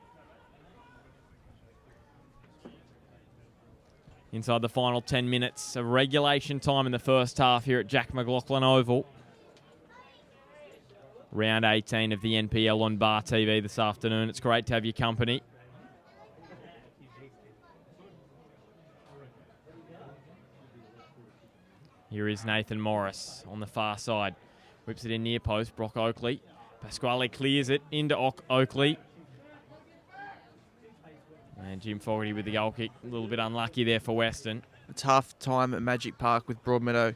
Inside the final 10 minutes of regulation time in the first half here at Jack McLaughlin Oval. Round 18 of the NPL on Bar TV this afternoon. It's great to have your company. Here is Nathan Morris on the far side. Whips it in near post. Brock Oakley. Pasquale clears it into Oakley. And Jim Fogarty with the goal kick. A little bit unlucky there for Weston. It's half time at Magic Park with Broadmeadow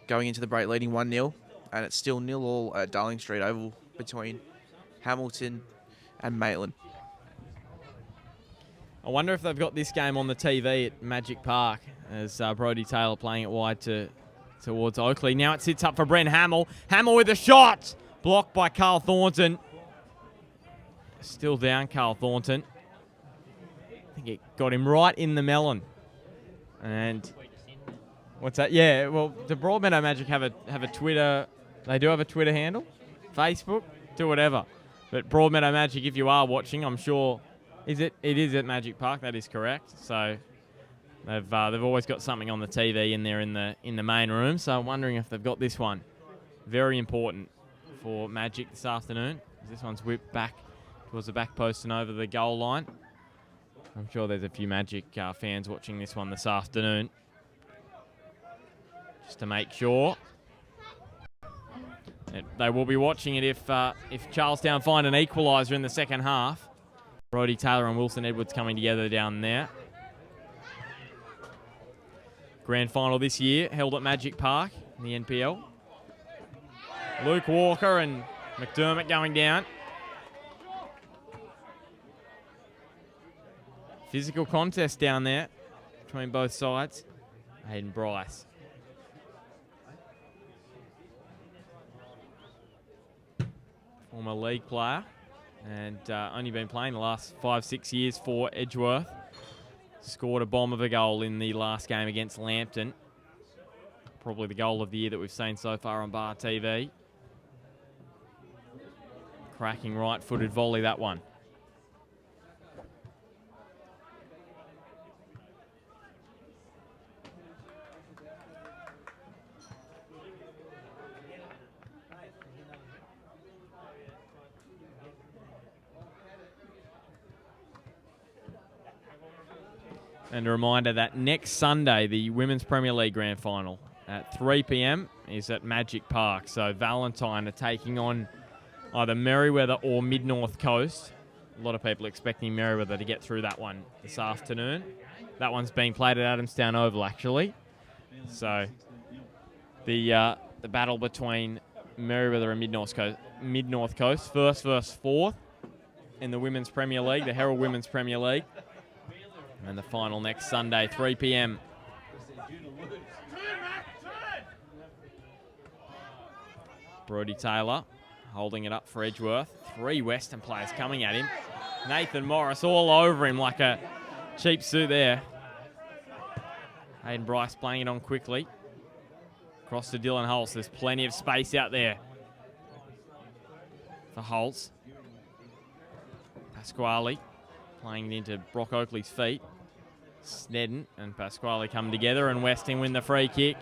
going into the break leading 1-0. And it's still 0-0 at Darling Street Oval between Hamilton and Maitland. I wonder if they've got this game on the TV at Magic Park as Brodie Taylor playing it wide towards Oakley. Now it sits up for Brent Hamill. Hamill with a shot. Blocked by Carl Thornton. Still down, Carl Thornton. I think it got him right in the melon. And what's that? Yeah, well, the Broadmeadow Magic have a Twitter. They do have a Twitter handle, Facebook, do whatever. But Broadmeadow Magic, if you are watching, I'm sure, it is at Magic Park. That is correct. So they've always got something on the TV in there in the main room. So I'm wondering if they've got this one. Very important for Magic this afternoon. This one's whipped back towards the back post and over the goal line. I'm sure there's a few Magic fans watching this one this afternoon. Just to make sure. They will be watching it if Charlestown find an equaliser in the second half. Brodie Taylor and Wilson Edwards coming together down there. Grand final this year held at Magic Park in the NPL. Luke Walker and McDermott going down. Physical contest down there between both sides. Hayden Bryce. Former league player and only been playing the last 5-6 years for Edgeworth. Scored a bomb of a goal in the last game against Lambton. Probably the goal of the year that we've seen so far on Bar TV. Cracking right-footed volley, that one. And a reminder that next Sunday, the Women's Premier League Grand Final at 3 p.m. is at Magic Park. So Valentine are taking on either Merewether or Mid-North Coast. A lot of people expecting Merewether to get through that one this afternoon. That one's being played at Adamstown Oval, actually. So the battle between Merewether and Mid-North Coast, first versus fourth in the Women's Premier League, the Herald Women's Premier League. And the final next Sunday, 3 p.m. Brody Taylor holding it up for Edgeworth. 3 Western players coming at him. Nathan Morris all over him like a cheap suit there. Hayden Bryce playing it on quickly. Across to Dylan Holtz. There's plenty of space out there for Holtz. Pasquale playing it into Brock Oakley's feet. Snedden and Pasquale come together and Weston win the free kick.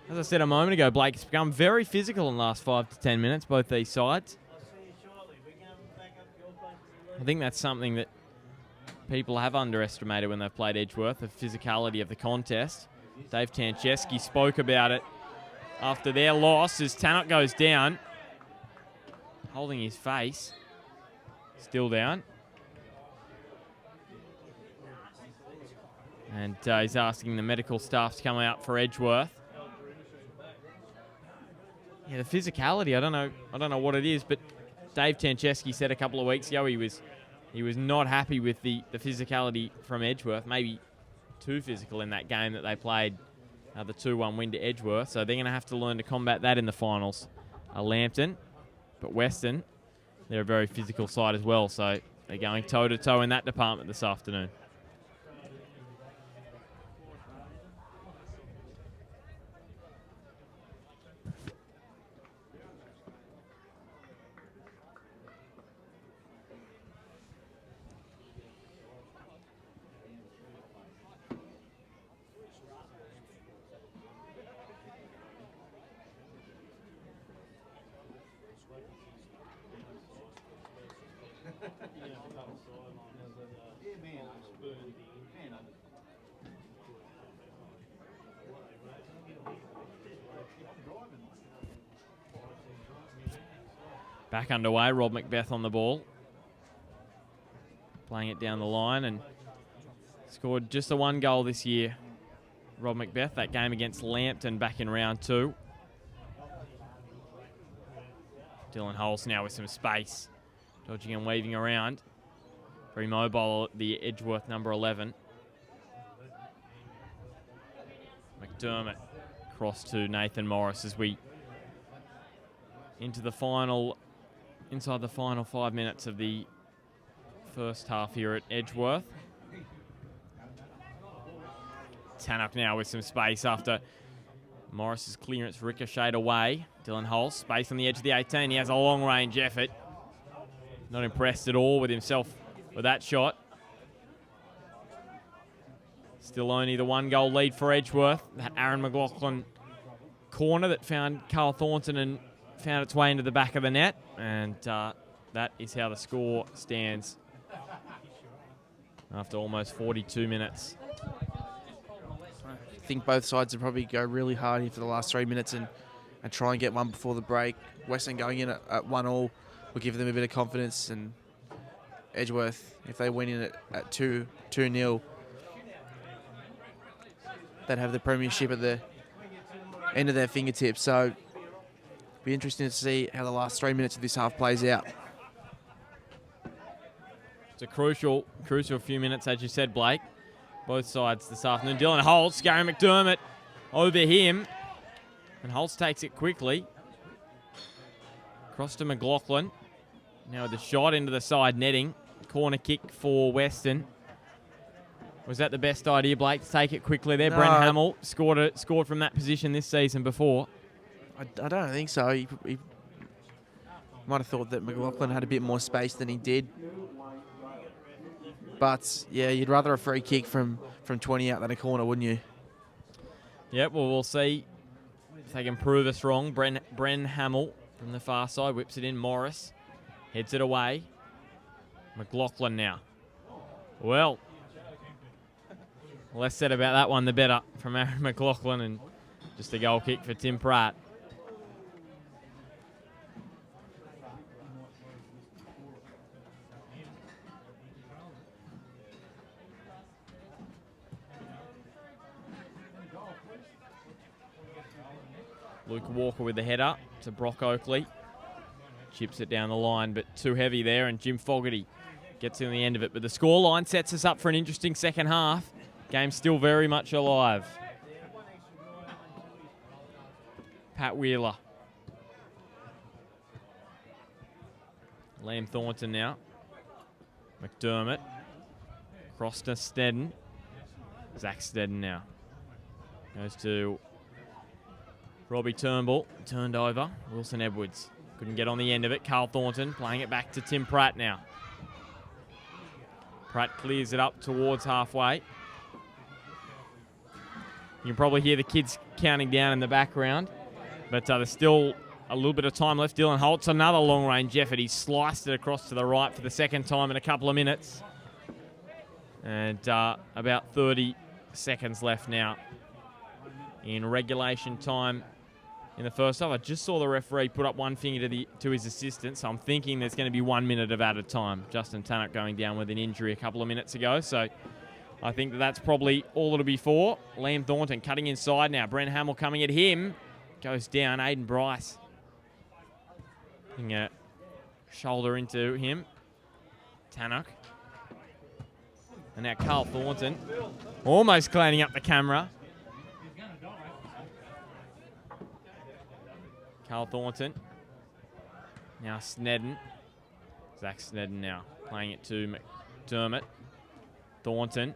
As I said a moment ago, Blake, it's become very physical in the last 5 to 10 minutes, both these sides. I think that's something that people have underestimated when they've played Edgeworth, the physicality of the contest. Dave Tancheski spoke about it after their loss as Tannock goes down, holding his face. Still down. And he's asking the medical staff to come out for Edgeworth. Yeah, the physicality, I don't know what it is, but Dave Tancheski said a couple of weeks ago he was not happy with the physicality from Edgeworth, maybe too physical in that game that they played, the 2-1 win to Edgeworth. So they're going to have to learn to combat that in the finals. Lambton, but Weston, they're a very physical side as well, so they're going toe-to-toe in that department this afternoon. Back underway, Rob Macbeth on the ball. Playing it down the line and scored just the 1 goal this year. Rob Macbeth, that game against Lambton back in round 2. Dylan Holtz now with some space. Dodging and weaving around. Very mobile, the Edgeworth number 11. McDermott cross to Nathan Morris as we inside the final 5 minutes of the first half here at Edgeworth. Tannock now with some space after Morris's clearance ricocheted away. Dylan Holtz, space on the edge of the 18. He has a long-range effort. Not impressed at all with himself with that shot. Still only the 1 goal lead for Edgeworth. That Aaron McLaughlin corner that found Carl Thornton and found its way into the back of the net. And that is how the score stands after almost 42 minutes. I think both sides would probably go really hard here for the last 3 minutes and try and get one before the break. Weston going in at 1-1 will give them a bit of confidence, and Edgeworth, if they win in at 2-0, they'd have the premiership at the end of their fingertips. So it'll be interesting to see how the last 3 minutes of this half plays out. It's a crucial few minutes, as you said, Blake. Both sides this afternoon. Dylan Holtz, Gary McDermott over him. And Holtz takes it quickly. Across to McLaughlin. Now with the shot into the side netting. Corner kick for Weston. Was that the best idea, Blake, to take it quickly there? No. Brent Hamill scored from that position this season before. I don't think so. He might have thought that McLaughlin had a bit more space than he did. But, yeah, you'd rather a free kick from 20 out than a corner, wouldn't you? Yep, well, we'll see if they can prove us wrong. Bren Hamill from the far side whips it in. Morris heads it away. McLaughlin now. Well, less said about that one, the better from Aaron McLaughlin, and just a goal kick for Tim Pratt. Luke Walker with the header to Brock Oakley. Chips it down the line, but too heavy there, and Jim Fogarty gets in the end of it. But the scoreline sets us up for an interesting second half. Game still very much alive. Pat Wheeler. Liam Thornton now. McDermott. Cross to Snedden. Zach Snedden now. Goes to Robbie Turnbull. Turned over. Wilson Edwards. Couldn't get on the end of it. Carl Thornton playing it back to Tim Pratt now. Pratt clears it up towards halfway. You can probably hear the kids counting down in the background. But there's still a little bit of time left. Dylan Holtz, another long-range effort. He sliced it across to the right for the second time in a couple of minutes. And about 30 seconds left now in regulation time in the first half. I just saw the referee put up one finger to his assistant, so I'm thinking there's going to be 1 minute of added time. Justin Tannock going down with an injury a couple of minutes ago, so I think that's probably all it'll be for. Liam Thornton cutting inside now. Brent Hamill coming at him. Goes down. Aiden Bryce putting a shoulder into him. Tannock. And now Carl Thornton almost cleaning up the camera. Carl Thornton. Now Snedden. Zach Snedden now playing it to McDermott. Thornton.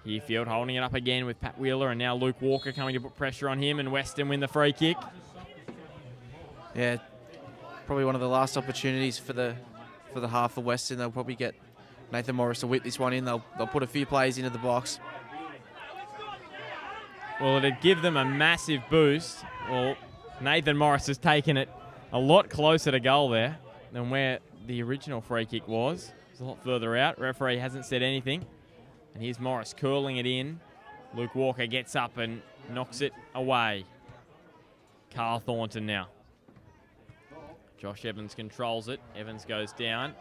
Herefield holding it up again with Pat Wheeler, and now Luke Walker coming to put pressure on him, and Weston win the free kick. Yeah, probably one of the last opportunities for the half for Weston. They'll probably get Nathan Morris to whip this one in. They'll put a few plays into the box. Well, it'd give them a massive boost. Well, Nathan Morris has taken it a lot closer to goal there than where the original free kick was. It's a lot further out. Referee hasn't said anything. And here's Morris curling it in. Luke Walker gets up and knocks it away. Carl Thornton now. Josh Evans controls it. Evans goes down.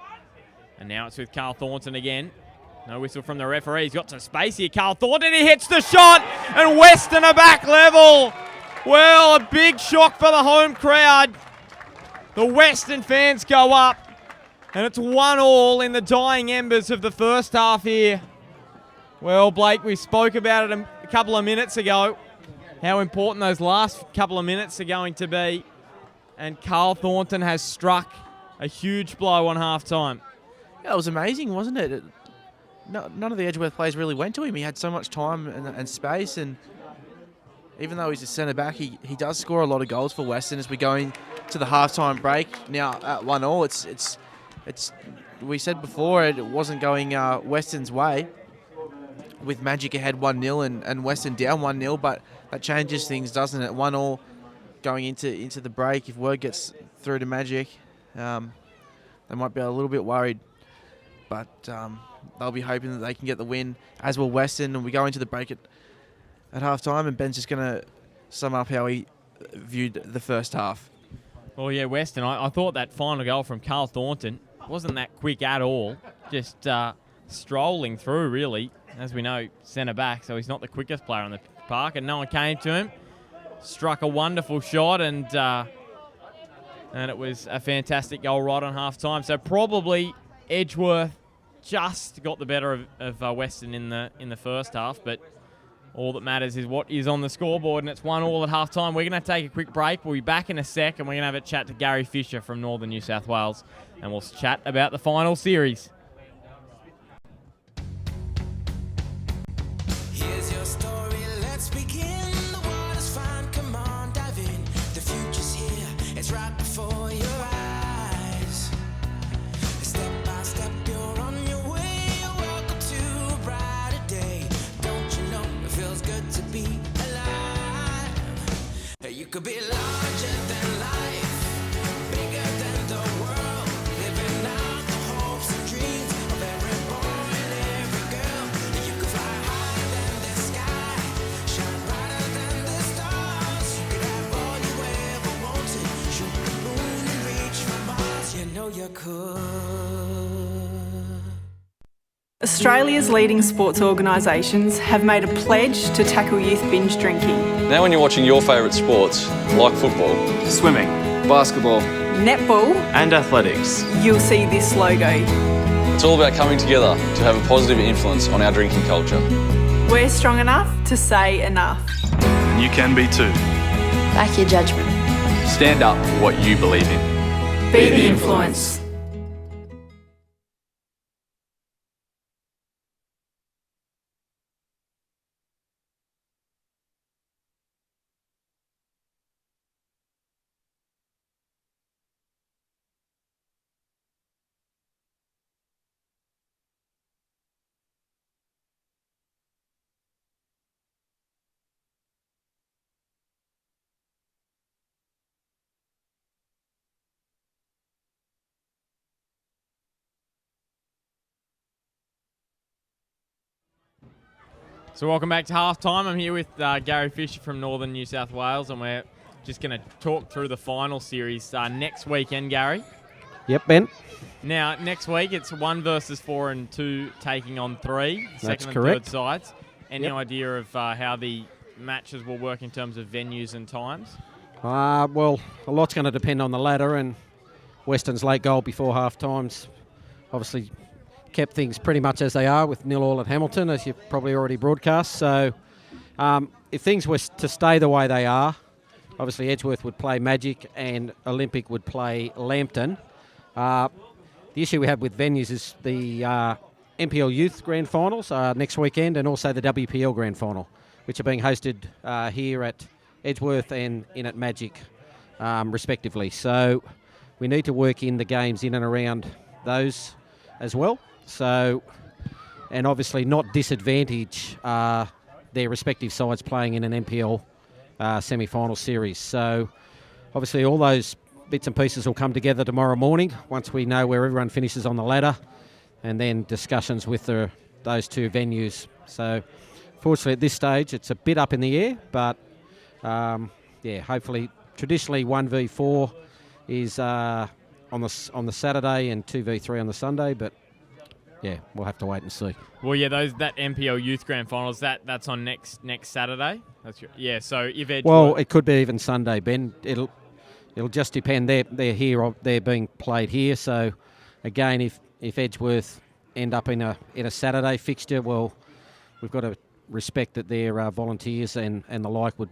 And now it's with Carl Thornton again. No whistle from the referee. He's got some space here. Carl Thornton, he hits the shot. And Weston are back level. Well, a big shock for the home crowd. The Weston fans go up. And it's 1-1 in the dying embers of the first half here. Well, Blake, we spoke about it a couple of minutes ago, how important those last couple of minutes are going to be. And Carl Thornton has struck a huge blow on half-time. Yeah, it was amazing, wasn't it? None of the Edgeworth players really went to him. He had so much time and space, and even though he's a centre-back, he does score a lot of goals for Weston as we go into the half-time break. Now, at 1-1, it's we said before it wasn't going Weston's way, with Magic ahead 1-0 and Weston down 1-0, but that changes things, doesn't it? 1-1 going into the break. If word gets through to Magic, they might be a little bit worried, but they'll be hoping that they can get the win, as will Weston. And we go into the break at half-time, and Ben's just going to sum up how he viewed the first half. Well, yeah, Weston, I thought that final goal from Carl Thornton wasn't that quick at all. Just strolling through, really. As we know, centre-back, so he's not the quickest player on the park, and no one came to him. Struck a wonderful shot, and it was a fantastic goal right on half-time. So probably Edgeworth just got the better of Weston in the first half, but all that matters is what is on the scoreboard, and it's 1-1 at half-time. We're going to take a quick break. We'll be back in a sec, and we're going to have a chat to Gary Fisher from Northern New South Wales, and we'll chat about the final series. Here's your story, let's begin. The water's fine, come on, dive in. The future's here, it's right before your eyes. Step by step, you're on your way. Welcome to a brighter day. Don't you know it feels good to be alive? You could be larger than life, bigger than the world, living out the hopes and dreams of every boy and every girl. You could fly higher than the sky, shine brighter than the stars. You could have all you ever wanted, shoot the moon and reach for Mars. You know you could. Australia's leading sports organisations have made a pledge to tackle youth binge drinking. Now when you're watching your favourite sports, like football, swimming, basketball, Netball, and athletics, you'll see this logo. it's all about coming together to have a positive influence on our drinking culture. We're strong enough to say enough. and you can be too. Back your judgment. Stand up for what you believe in. Be the influence. So welcome back to halftime. I'm here with Gary Fisher from Northern New South Wales, and we're just going to talk through the final series next weekend, Gary. Yep, Ben. Now, next week it's 1 versus 4 and 2 taking on 3, That's second and correct. third sides. Any idea of how the matches will work in terms of venues and times? Well, a lot's going to depend on the ladder, and Weston's late goal before half-time's obviously kept things pretty much as they are with 0-0 at Hamilton, as you've probably already broadcast. So if things were to stay the way they are, obviously Edgeworth would play Magic and Olympic would play Lambton. The issue we have with venues is the NPL Youth Grand Finals next weekend, and also the WPL Grand Final, which are being hosted here at Edgeworth and in at Magic, respectively. So we need to work in the games in and around those as well. So, and obviously not disadvantage their respective sides playing in an NPL semi-final series. So obviously all those bits and pieces will come together tomorrow morning once we know where everyone finishes on the ladder, and then discussions with those two venues. So fortunately at this stage it's a bit up in the air, but hopefully traditionally 1v4 is on the Saturday and 2v3 on the Sunday, but yeah, we'll have to wait and see. Well, yeah, that NPL Youth Grand Finals, that's on next Saturday. So if Edgeworth... Well, it could be even Sunday, Ben. It'll just depend. They're here. They're being played here. So again, if Edgeworth end up in a Saturday fixture, well, we've got to respect that their volunteers and the like would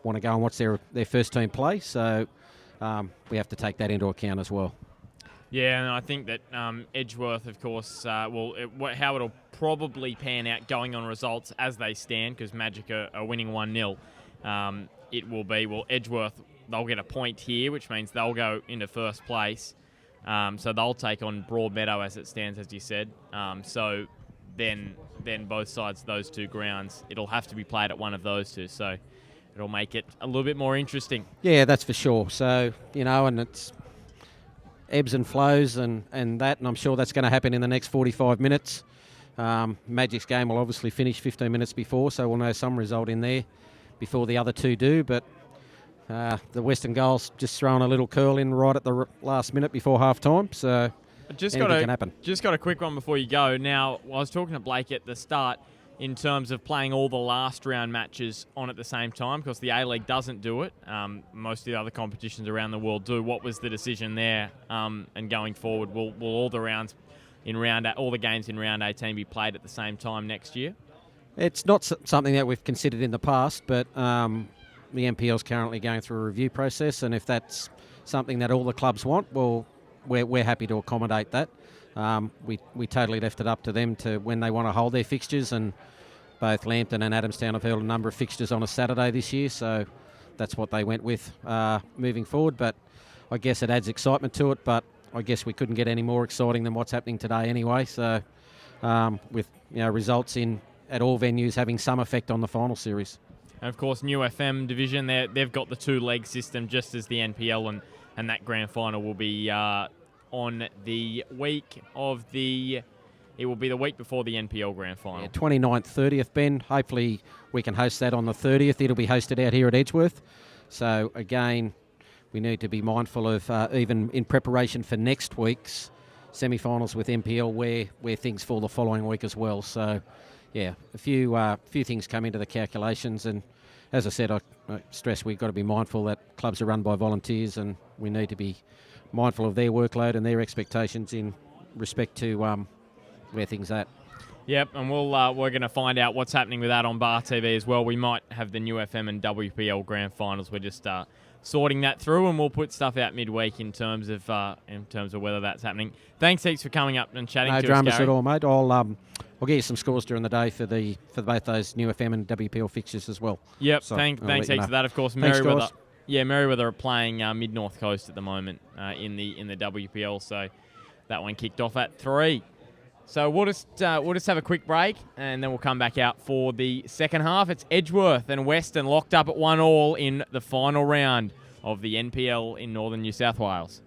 want to go and watch their first team play. So we have to take that into account as well. Yeah, and I think that Edgeworth, of course, how it'll probably pan out going on results as they stand, because Magic are winning 1-0, it will be, Edgeworth, they'll get a point here, which means they'll go into first place. So they'll take on Broadmeadow as it stands, as you said. So then both sides of those two grounds, it'll have to be played at one of those two. So it'll make it a little bit more interesting. Yeah, that's for sure. So, and it's ebbs and flows and that, and I'm sure that's going to happen in the next 45 minutes. Magic's game will obviously finish 15 minutes before, so we'll know some result in there before the other two do, but the Western goals just throwing a little curl in right at the last minute before half-time, so anything can happen. Just got a quick one before you go. Now, I was talking to Blake at the start in terms of playing all the last round matches on at the same time, because the A-League doesn't do it. Most of the other competitions around the world do. What was the decision there? And going forward, will all the rounds all the games in round 18 be played at the same time next year? It's not something that we've considered in the past, but the NPL is currently going through a review process, and if that's something that all the clubs want, well, we're happy to accommodate that. We totally left it up to them to when they want to hold their fixtures, and both Lambton and Adamstown have held a number of fixtures on a Saturday this year, so that's what they went with moving forward. But I guess it adds excitement to it, but I guess we couldn't get any more exciting than what's happening today anyway. So with results at all venues having some effect on the final series. And of course, New FM division, they've got the two-leg system just as the NPL, and that grand final will be on the week of the... It will be the week before the NPL grand final. 29th, 30th, Ben. Hopefully we can host that on the 30th. It'll be hosted out here at Edgeworth. So again, we need to be mindful of, even in preparation for next week's semi-finals with NPL, where things fall the following week as well. So, yeah, a few things come into the calculations, and as I said, I stress we've got to be mindful that clubs are run by volunteers, and we need to be mindful of their workload and their expectations in respect to where things are at. Yep, and we're going to find out what's happening with that on Bar TV as well. We might have the New FM and WPL grand finals. We're just sorting that through, and we'll put stuff out midweek in terms of whether that's happening. Thanks heaps for coming up and chatting to us, Gary. No dramas at all, mate. I'll get you some scores during the day for both those New FM and WPL fixtures as well. Yep, so thanks heaps for that. Of course, Thanks, Merriweather. guys. Yeah, Merriweather are playing Mid North Coast at the moment in the WPL, so that one kicked off at 3. So we'll just have a quick break, and then we'll come back out for the second half. It's Edgeworth and Weston locked up at 1-1 in the final round of the NPL in northern New South Wales.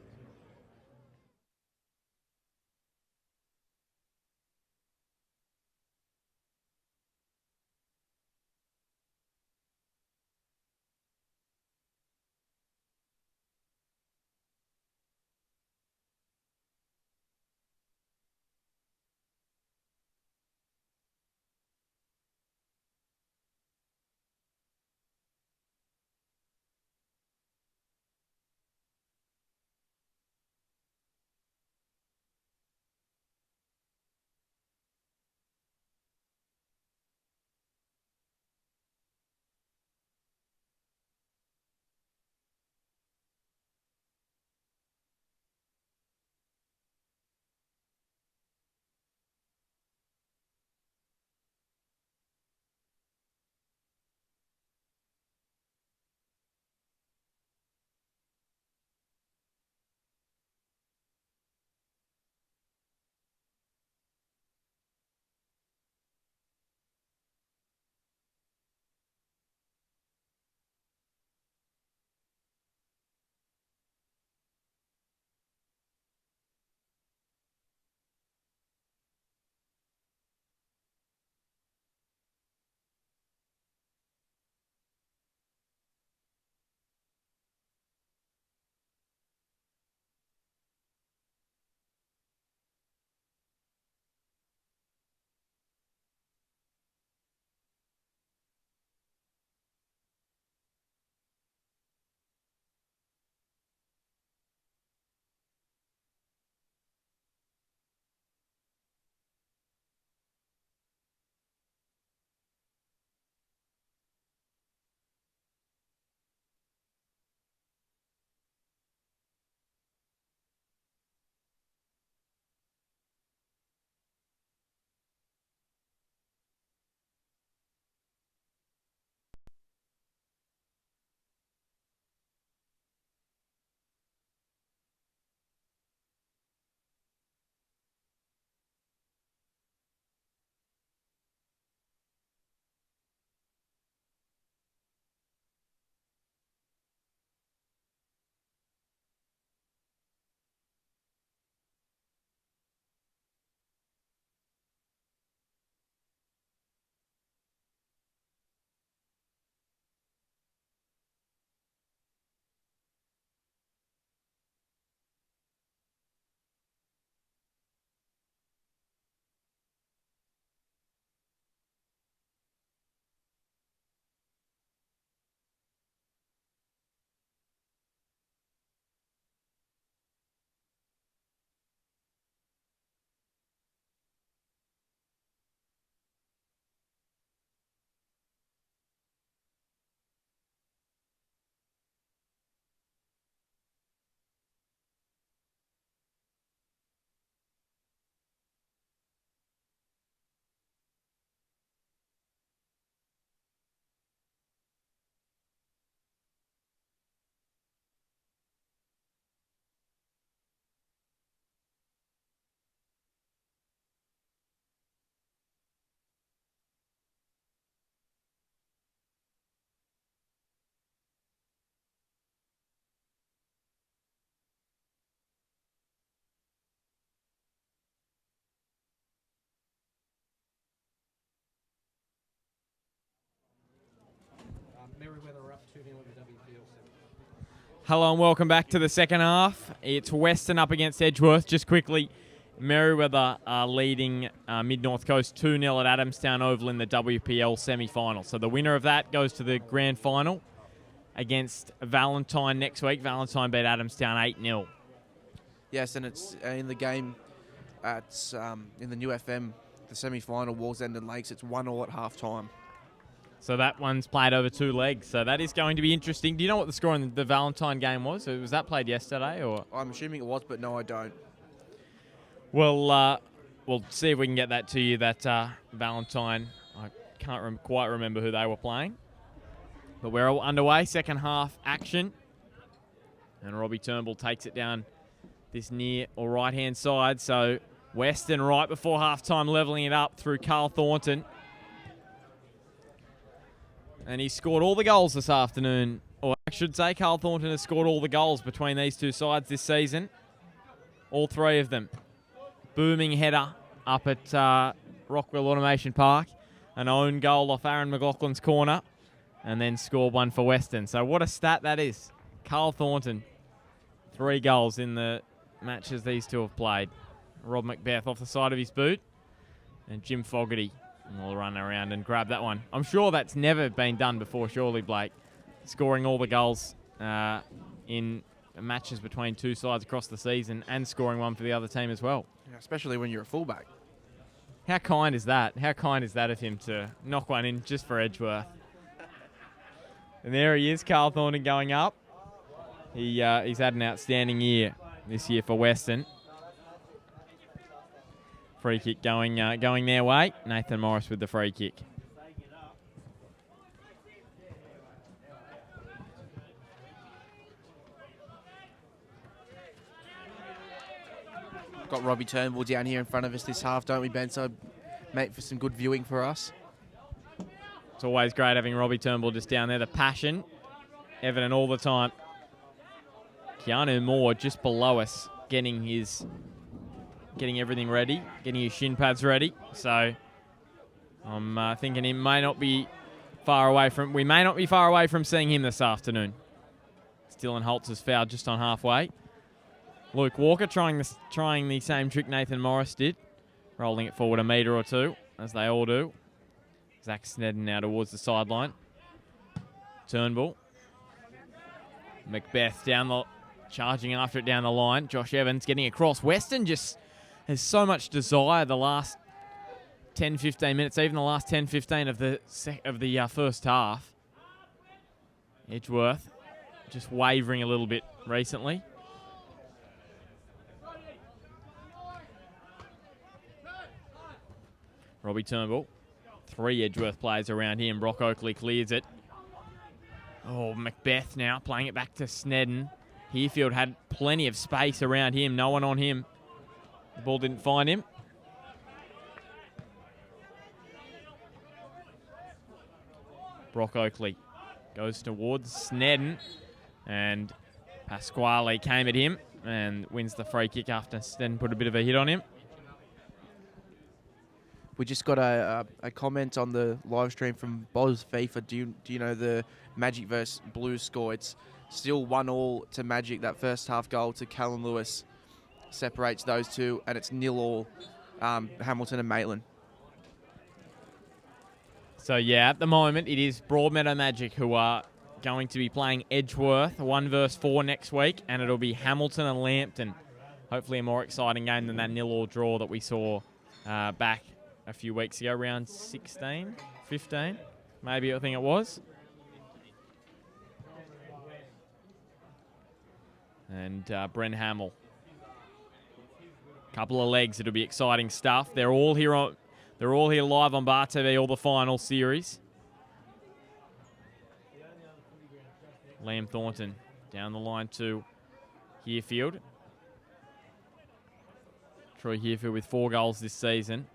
Hello and welcome back to the second half. It's Weston up against Edgeworth. Just quickly, Merriweather are leading Mid-North Coast 2-0 at Adamstown Oval in the WPL semi-final. So the winner of that goes to the grand final against Valentine next week. Valentine beat Adamstown 8-0. Yes, and it's in the game at in the new FM, the semi-final, Wallsend and Lakes. It's 1-1 at half-time. So that one's played over 2 legs. So that is going to be interesting. Do you know what the score in the Valentine game was? Was that played yesterday? Or I'm assuming it was, but no, I don't. Well, we'll see if we can get that to you, that Valentine. I can't quite remember who they were playing. But we're all underway, second half action. And Robbie Turnbull takes it down this near or right-hand side. So Weston right before half-time levelling it up through Carl Thornton. And he scored all the goals this afternoon. Or I should say Carl Thornton has scored all the goals between these two sides this season. All 3 of them. Booming header up at Rockwell Automation Park. An own goal off Aaron McLaughlin's corner. And then scored one for Weston. So what a stat that is. Carl Thornton, 3 goals in the matches these two have played. Rob Macbeth off the side of his boot. And Jim Fogarty will run around and grab that one. I'm sure that's never been done before, surely, Blake. Scoring all the goals in matches between two sides across the season and scoring one for the other team as well. Yeah, especially when you're a fullback. How kind is that? How kind is that of him to knock one in just for Edgeworth? And there he is, Carl Thornton going up. He's had an outstanding year this year for Weston. Free kick going their way. Nathan Morris with the free kick. Got Robbie Turnbull down here in front of us this half, don't we, Ben? So, mate, for some good viewing for us. It's always great having Robbie Turnbull just down there. The passion, evident all the time. Keanu Moore just below us, getting everything ready, getting his shin pads ready. So I'm thinking we may not be far away from seeing him this afternoon. Dylan Holtz has fouled just on halfway. Luke Walker trying the same trick Nathan Morris did, rolling it forward a metre or two, as they all do. Zach Snedden now towards the sideline. Turnbull. Macbeth charging after it down the line. Josh Evans getting across. Weston just has so much desire the last 10-15 minutes, even the last 10-15 of the first half. Edgeworth just wavering a little bit recently. Robbie Turnbull. 3 Edgeworth players around him. Brock Oakley clears it. Oh, Macbeth now playing it back to Snedden. Herefield had plenty of space around him. No one on him. The ball didn't find him. Brock Oakley goes towards Snedden. And Pasquale came at him and wins the free kick after Snedden put a bit of a hit on him. We just got a comment on the live stream from Boz FIFA. Do you know the Magic versus Blues score? It's still 1-1 to Magic. That first half goal to Callum Lewis separates those two, and it's 0-0 Hamilton and Maitland. So yeah, at the moment it is Broadmeadow Magic who are going to be playing Edgeworth 1 versus 4 next week, and it'll be Hamilton and Lambton. Hopefully a more exciting game than that 0-0 draw that we saw back a few weeks ago, round 16, 15, maybe I think it was. And Brent Hamill. Couple of legs, it'll be exciting stuff. They're all here live on Bar TV, all the final series. Liam Thornton down the line to Herefield. Troy Herefield with 4 goals this season.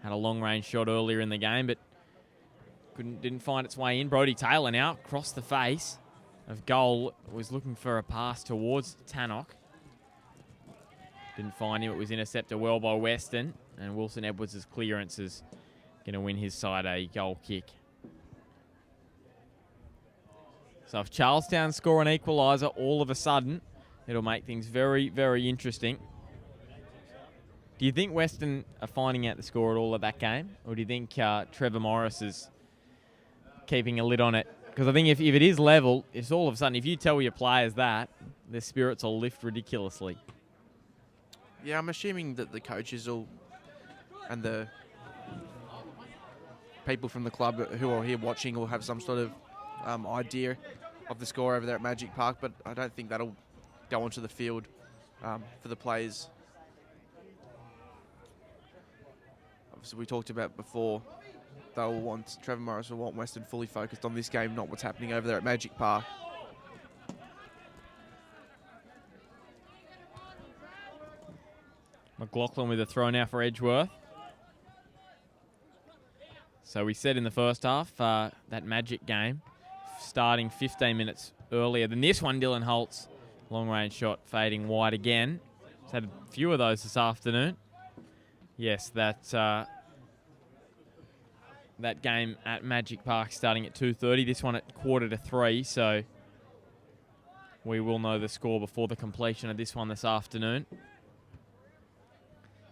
Had a long-range shot earlier in the game, but didn't find its way in. Brodie Taylor now across the face of goal. Was looking for a pass towards Tannock. Didn't find him. It was intercepted well by Weston. And Wilson Edwards' clearance is going to win his side a goal kick. So if Charlestown score an equaliser, all of a sudden, it'll make things very, very interesting. Do you think Weston are finding out the score at all of that game? Or do you think Trevor Morris is keeping a lid on it? Because I think if it is level, it's all of a sudden, if you tell your players that, their spirits will lift ridiculously. Yeah, I'm assuming that the coaches and the people from the club who are here watching will have some sort of idea of the score over there at Magic Park, but I don't think that'll go onto the field for the players. Obviously, we talked about before, Trevor Morris will want Weston fully focused on this game, not what's happening over there at Magic Park. McLaughlin with a throw now for Edgeworth. So we said in the first half, that Magic game, starting 15 minutes earlier than this one, Dylan Holtz, long-range shot fading wide again. He's had a few of those this afternoon. Yes, that game at Magic Park starting at 2:30. This one at 2:45, so we will know the score before the completion of this one this afternoon.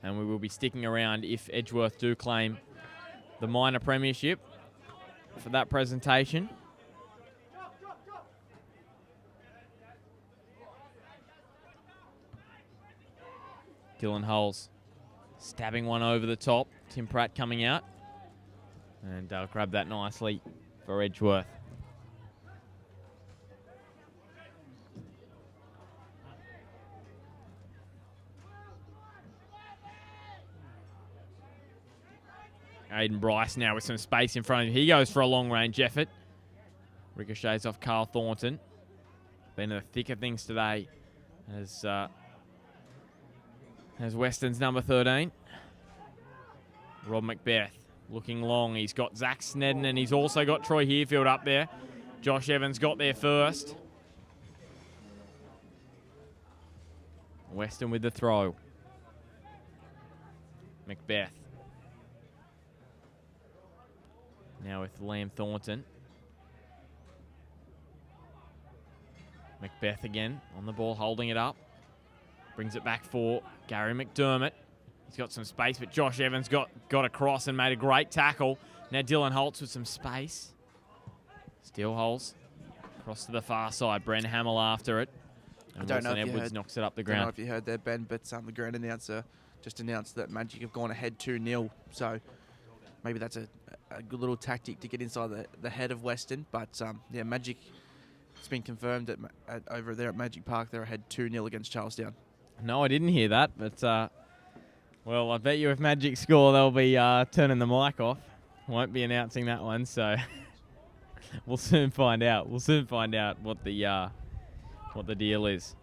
And we will be sticking around if Edgeworth do claim the minor premiership for that presentation. Dylan Holes stabbing one over the top. Tim Pratt coming out. And grab that nicely for Edgeworth. Aiden Bryce now with some space in front of him. He goes for a long-range effort. Ricochets off Carl Thornton. Been in the thick of things today as Weston's number 13. Rob Macbeth looking long. He's got Zach Snedden and he's also got Troy Herefield up there. Josh Evans got there first. Weston with the throw. Macbeth. Now with Liam Thornton. Macbeth again on the ball, holding it up. Brings it back for Gary McDermott. He's got some space, but Josh Evans got across and made a great tackle. Now Dylan Holtz with some space. Still Holes. Across to the far side. Bren Hamill after it. And I don't know if Edwards knocks it up the I don't know ground. if you heard there, Ben, but the ground announcer just announced that Magic have gone ahead 2-0. So maybe that's a good little tactic to get inside the head of Weston. But yeah, Magic, it's been confirmed over there at Magic Park, they're ahead 2-0 against Charlestown. No, I didn't hear that, but well, I bet you if Magic score, they'll be turning the mic off. Won't be announcing that one, so we'll soon find out. We'll soon find out what the deal is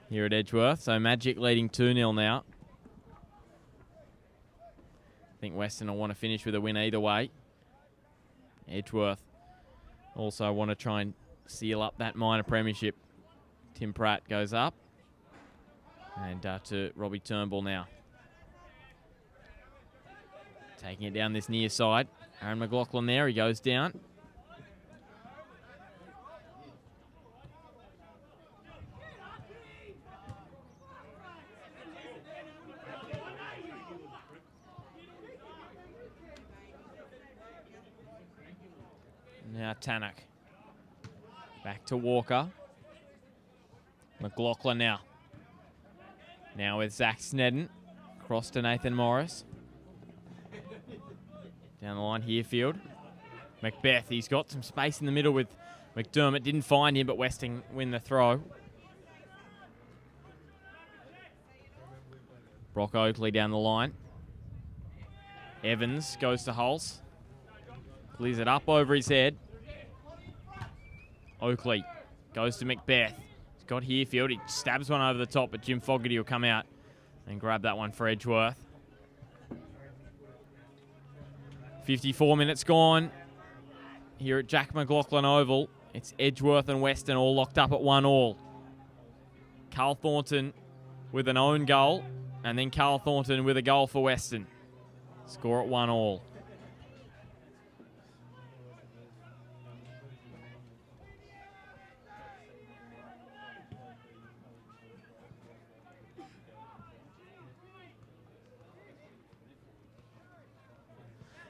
here at Edgeworth. So Magic leading 2-0 now. I think Weston will want to finish with a win either way. Edgeworth also want to try and seal up that minor premiership. Tim Pratt goes up. And to Robbie Turnbull now. Taking it down this near side. Aaron McLaughlin there. He goes down. Now Tannock. Back to Walker. McLaughlin now. Now with Zach Snedden. Cross to Nathan Morris. Down the line, Herefield. Macbeth, he's got some space in the middle with McDermott. Didn't find him, but Weston win the throw. Brock Oakley down the line. Evans goes to Hulse. Clears it up over his head. Oakley goes to Macbeth. He's got Herefield. He stabs one over the top, but Jim Fogarty will come out and grab that one for Edgeworth. 54 minutes gone here at Jack McLaughlin Oval. It's Edgeworth and Weston all locked up at 1-1. Carl Thornton with an own goal, and then Carl Thornton with a goal for Weston. Score at 1-1.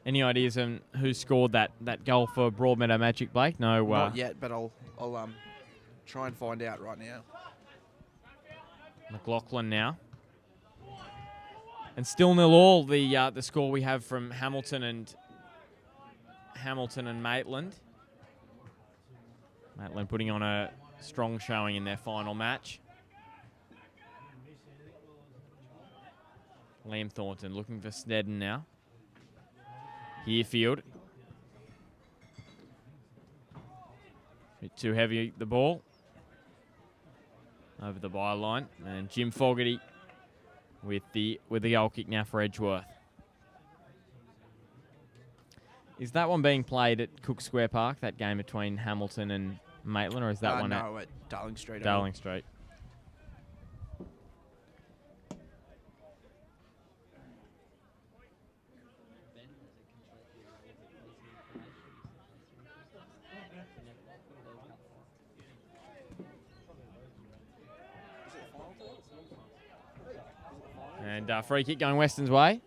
Any ideas on who scored that goal for Broadmeadow Magic, Blake? No. Not yet, but I'll try and find out right now. McLaughlin now. And still 0-all, the score we have from Hamilton and Maitland. Maitland putting on a strong showing in their final match. Liam Thornton looking for Snedden now. Herefield. Bit too heavy, the ball. Over the byline. And Jim Fogarty with the goal kick now for Edgeworth. Is that one being played at Cook Square Park, that game between Hamilton and Maitland, or is that one at Darling Street? Darling Street. And free kick going Weston's way.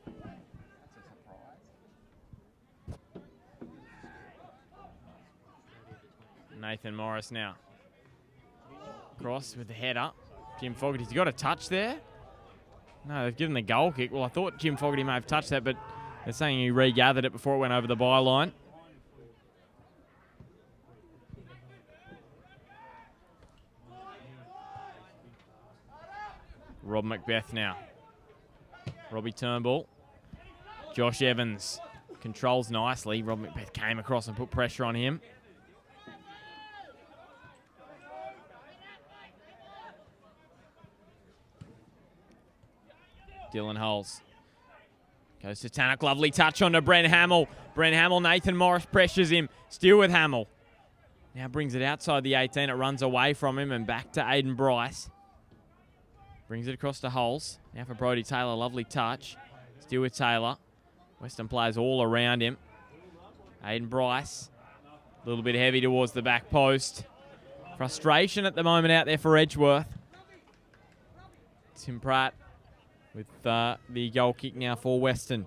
Nathan Morris now. Cross with the header. Jim Fogarty's got a touch there. No, they've given the goal kick. Well, I thought Jim Fogarty may have touched that, but they're saying he regathered it before it went over the byline. Rob Macbeth now. Robbie Turnbull. Josh Evans controls nicely. Rob Macbeth came across and put pressure on him. Dylan Hulls goes to Tannock. Lovely touch on to Brent Hamill. Brent Hamill, Nathan Morris pressures him. Still with Hamill. Now brings it outside the 18. It runs away from him and back to Aiden Bryce. Brings it across to Hulls. Now for Brodie Taylor. Lovely touch. Still with Taylor. Weston players all around him. Aiden Bryce. A little bit heavy towards the back post. Frustration at the moment out there for Edgeworth. Tim Pratt with the goal kick now for Weston.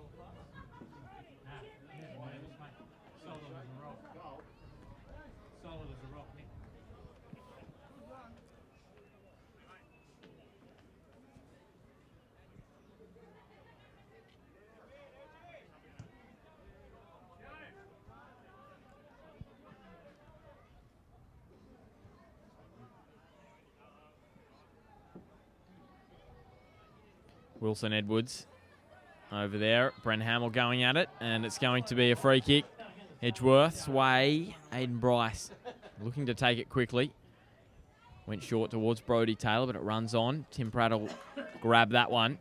Wilson Edwards over there. Brent Hamill going at it, and it's going to be a free kick. Edgeworth's way. Aiden Bryce looking to take it quickly. Went short towards Brodie Taylor, but it runs on. Tim Pratt will grab that one.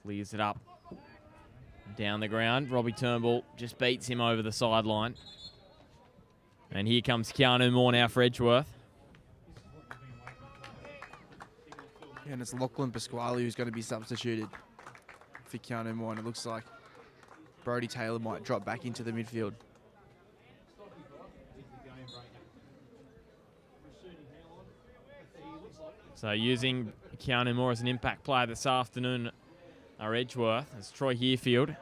Clears it up. Down the ground. Robbie Turnbull just beats him over the sideline. And here comes Keanu Moore now for Edgeworth. And it's Lachlan Pasquale who's going to be substituted for Keanu Moore, and it looks like Brodie Taylor might drop back into the midfield. So using Keanu Moore as an impact player this afternoon are Edgeworth. It's Troy Herefield.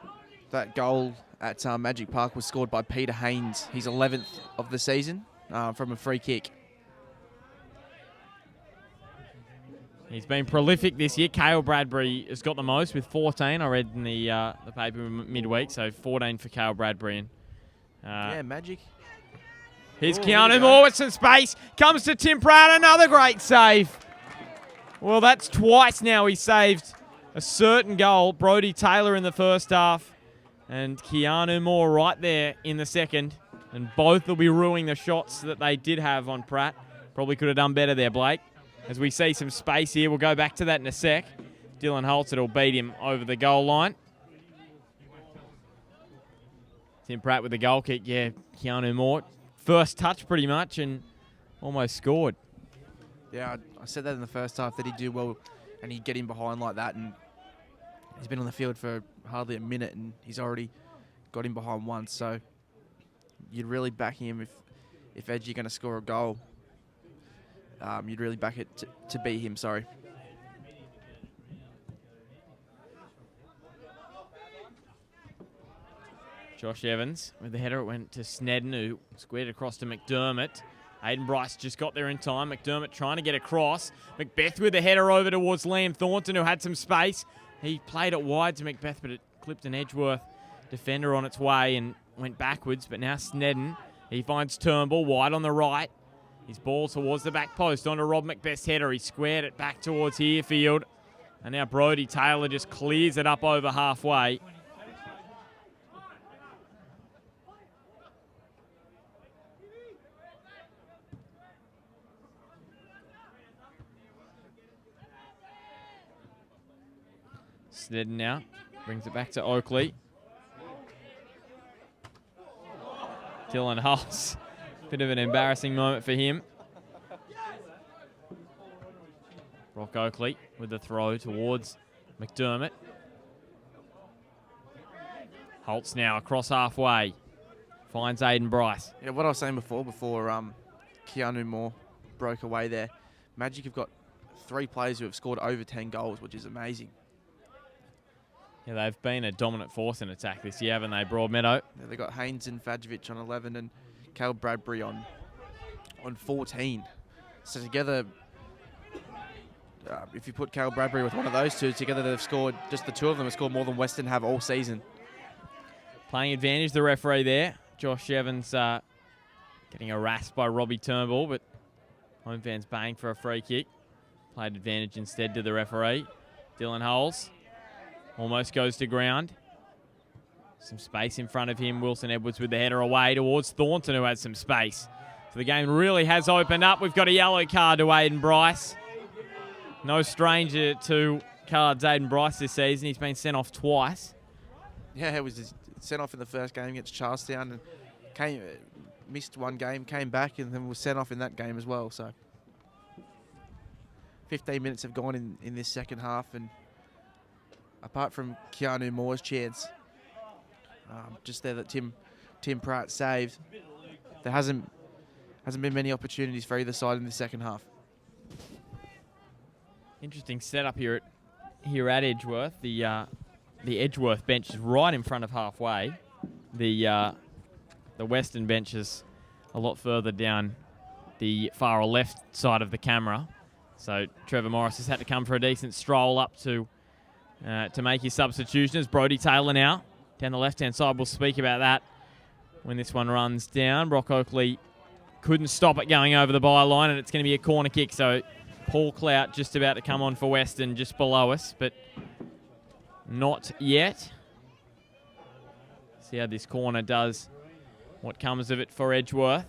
That goal at Magic Park was scored by Peter Haynes. He's 11th of the season from a free kick. He's been prolific this year. Cale Bradbury has got the most with 14. I read in the paper midweek, so 14 for Cale Bradbury. And, yeah, Magic. Here's Keanu Moore with some space. Comes to Tim Pratt, another great save. Well, that's twice now he saved a certain goal. Brodie Taylor in the first half and Keanu Moore right there in the second. And both will be ruining the shots that they did have on Pratt. Probably could have done better there, Blake. As we see some space here, we'll go back to that in a sec. Dylan Holtz will beat him over the goal line. Tim Pratt with the goal kick. Yeah, Keanu Moore. First touch pretty much and almost scored. Yeah, I said that in the first half that he'd do well and he'd get in behind like that. And he's been on the field for hardly a minute and he's already got him behind once. So you'd really back him if Edgy going to score a goal. You'd really back it to beat him, sorry. Josh Evans with the header. It went to Snedden, who squared across to McDermott. Aiden Bryce just got there in time. McDermott trying to get across. Macbeth with the header over towards Liam Thornton, who had some space. He played it wide to Macbeth, but it clipped an Edgeworth defender on its way and went backwards. But now Snedden, he finds Turnbull wide on the right. His ball towards the back post onto Rob Macbeth's header. He squared it back towards Herefield. And now Brodie Taylor just clears it up over halfway. Snedden now brings it back to Oakley. Dylan Hulse. Bit of an embarrassing moment for him. Brock Oakley with the throw towards McDermott. Holtz now across halfway. Finds Aiden Bryce. Yeah, what I was saying before Keanu Moore broke away there. Magic have got 3 players who have scored over 10 goals, which is amazing. Yeah, they've been a dominant force in attack this year, haven't they, Broadmeadow? Yeah, they've got Haynes and Vajovic on 11 and Cal Bradbury on 14. So together, if you put Cal Bradbury with one of those two together, they've scored, just the two of them have scored more than Weston have all season. Playing advantage, the referee there. Josh Evans getting harassed by Robbie Turnbull, but home fans baying for a free kick. Played advantage instead to the referee. Dylan Holes almost goes to ground. Some space in front of him. Wilson Edwards with the header away towards Thornton, who has some space. So the game really has opened up. We've got a yellow card to Aiden Bryce. No stranger to cards, Aiden Bryce, this season. He's been sent off twice. Yeah, it was sent off in the first game against Charlestown and missed one game, came back, and then was sent off in that game as well. So 15 minutes have gone in this second half, and apart from Keanu Moore's chance, just there that Tim Pratt saved, there hasn't been many opportunities for either side in the second half. Interesting setup here at Edgeworth. The Edgeworth bench is right in front of halfway. The Weston bench is a lot further down the far left side of the camera. So Trevor Morris has had to come for a decent stroll up to make his substitution. As Brodie Taylor now down the left-hand side. We'll speak about that when this one runs down. Brock Oakley couldn't stop it going over the byline, and it's going to be a corner kick. So Paul Clout just about to come on for Weston just below us, but not yet. See how this corner does, what comes of it for Edgeworth.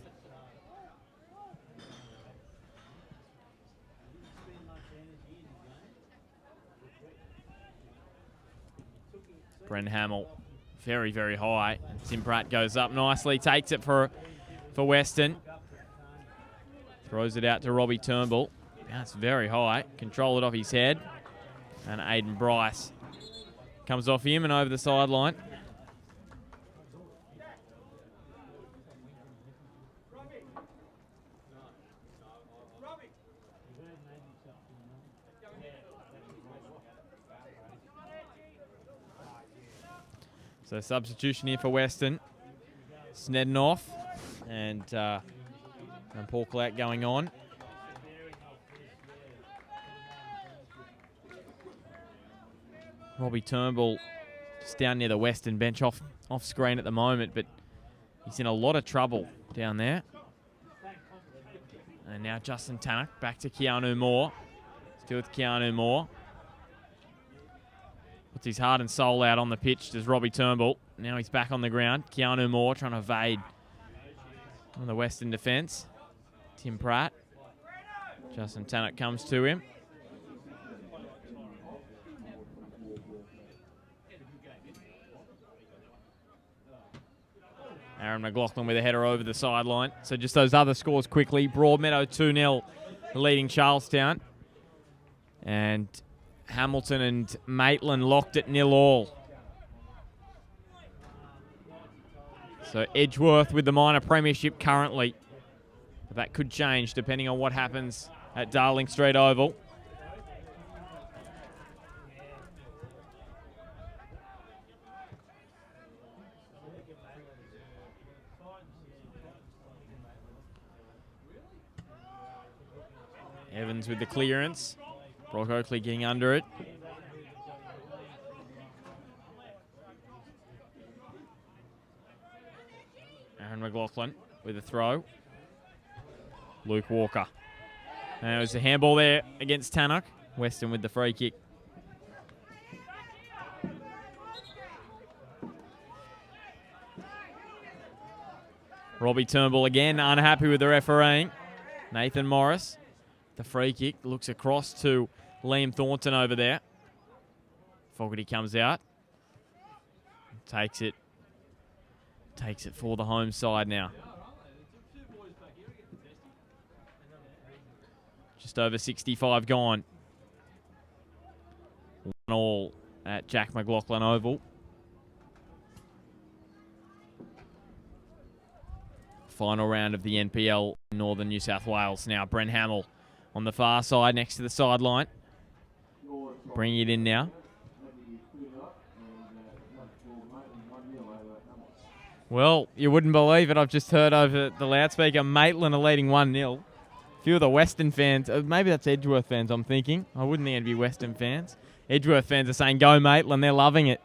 Bren Hamill, very, very high. Tim Pratt goes up nicely, takes it for Weston. Throws it out to Robbie Turnbull. That's very high. Control it off his head. And Aiden Bryce comes off him and over the sideline. So substitution here for Weston. Snedden off and Paul Clout going on. Robbie Turnbull just down near the Western bench off screen at the moment, but he's in a lot of trouble down there. And now Justin Tannock back to Keanu Moore. Still with Keanu Moore. Puts his heart and soul out on the pitch, does Robbie Turnbull. Now he's back on the ground. Keanu Moore trying to evade on the Western defence. Tim Pratt. Justin Tannock comes to him. Aaron McLaughlin with a header over the sideline. So just those other scores quickly. Broadmeadow 2-0 leading Charlestown. And Hamilton and Maitland locked at 0-0. So Edgeworth with the minor premiership currently. But that could change depending on what happens at Darling Street Oval. Evans with the clearance. Brock Oakley getting under it. Aaron McLaughlin with a throw. Luke Walker. And it was a handball there against Tannock. Weston with the free kick. Robbie Turnbull again, unhappy with the refereeing. Nathan Morris, the free kick, looks across to Liam Thornton over there. Fogarty comes out. Takes it for the home side now. Just over 65 gone. 1-1 at Jack McLaughlin Oval. Final round of the NPL in Northern New South Wales. Now Brent Hamill on the far side next to the sideline. Bring it in now. Well, you wouldn't believe it. I've just heard over the loudspeaker, Maitland are leading 1-0. A few of the Weston fans, maybe that's Edgeworth fans I'm thinking. I wouldn't think it'd be Weston fans. Edgeworth fans are saying, go Maitland, they're loving it.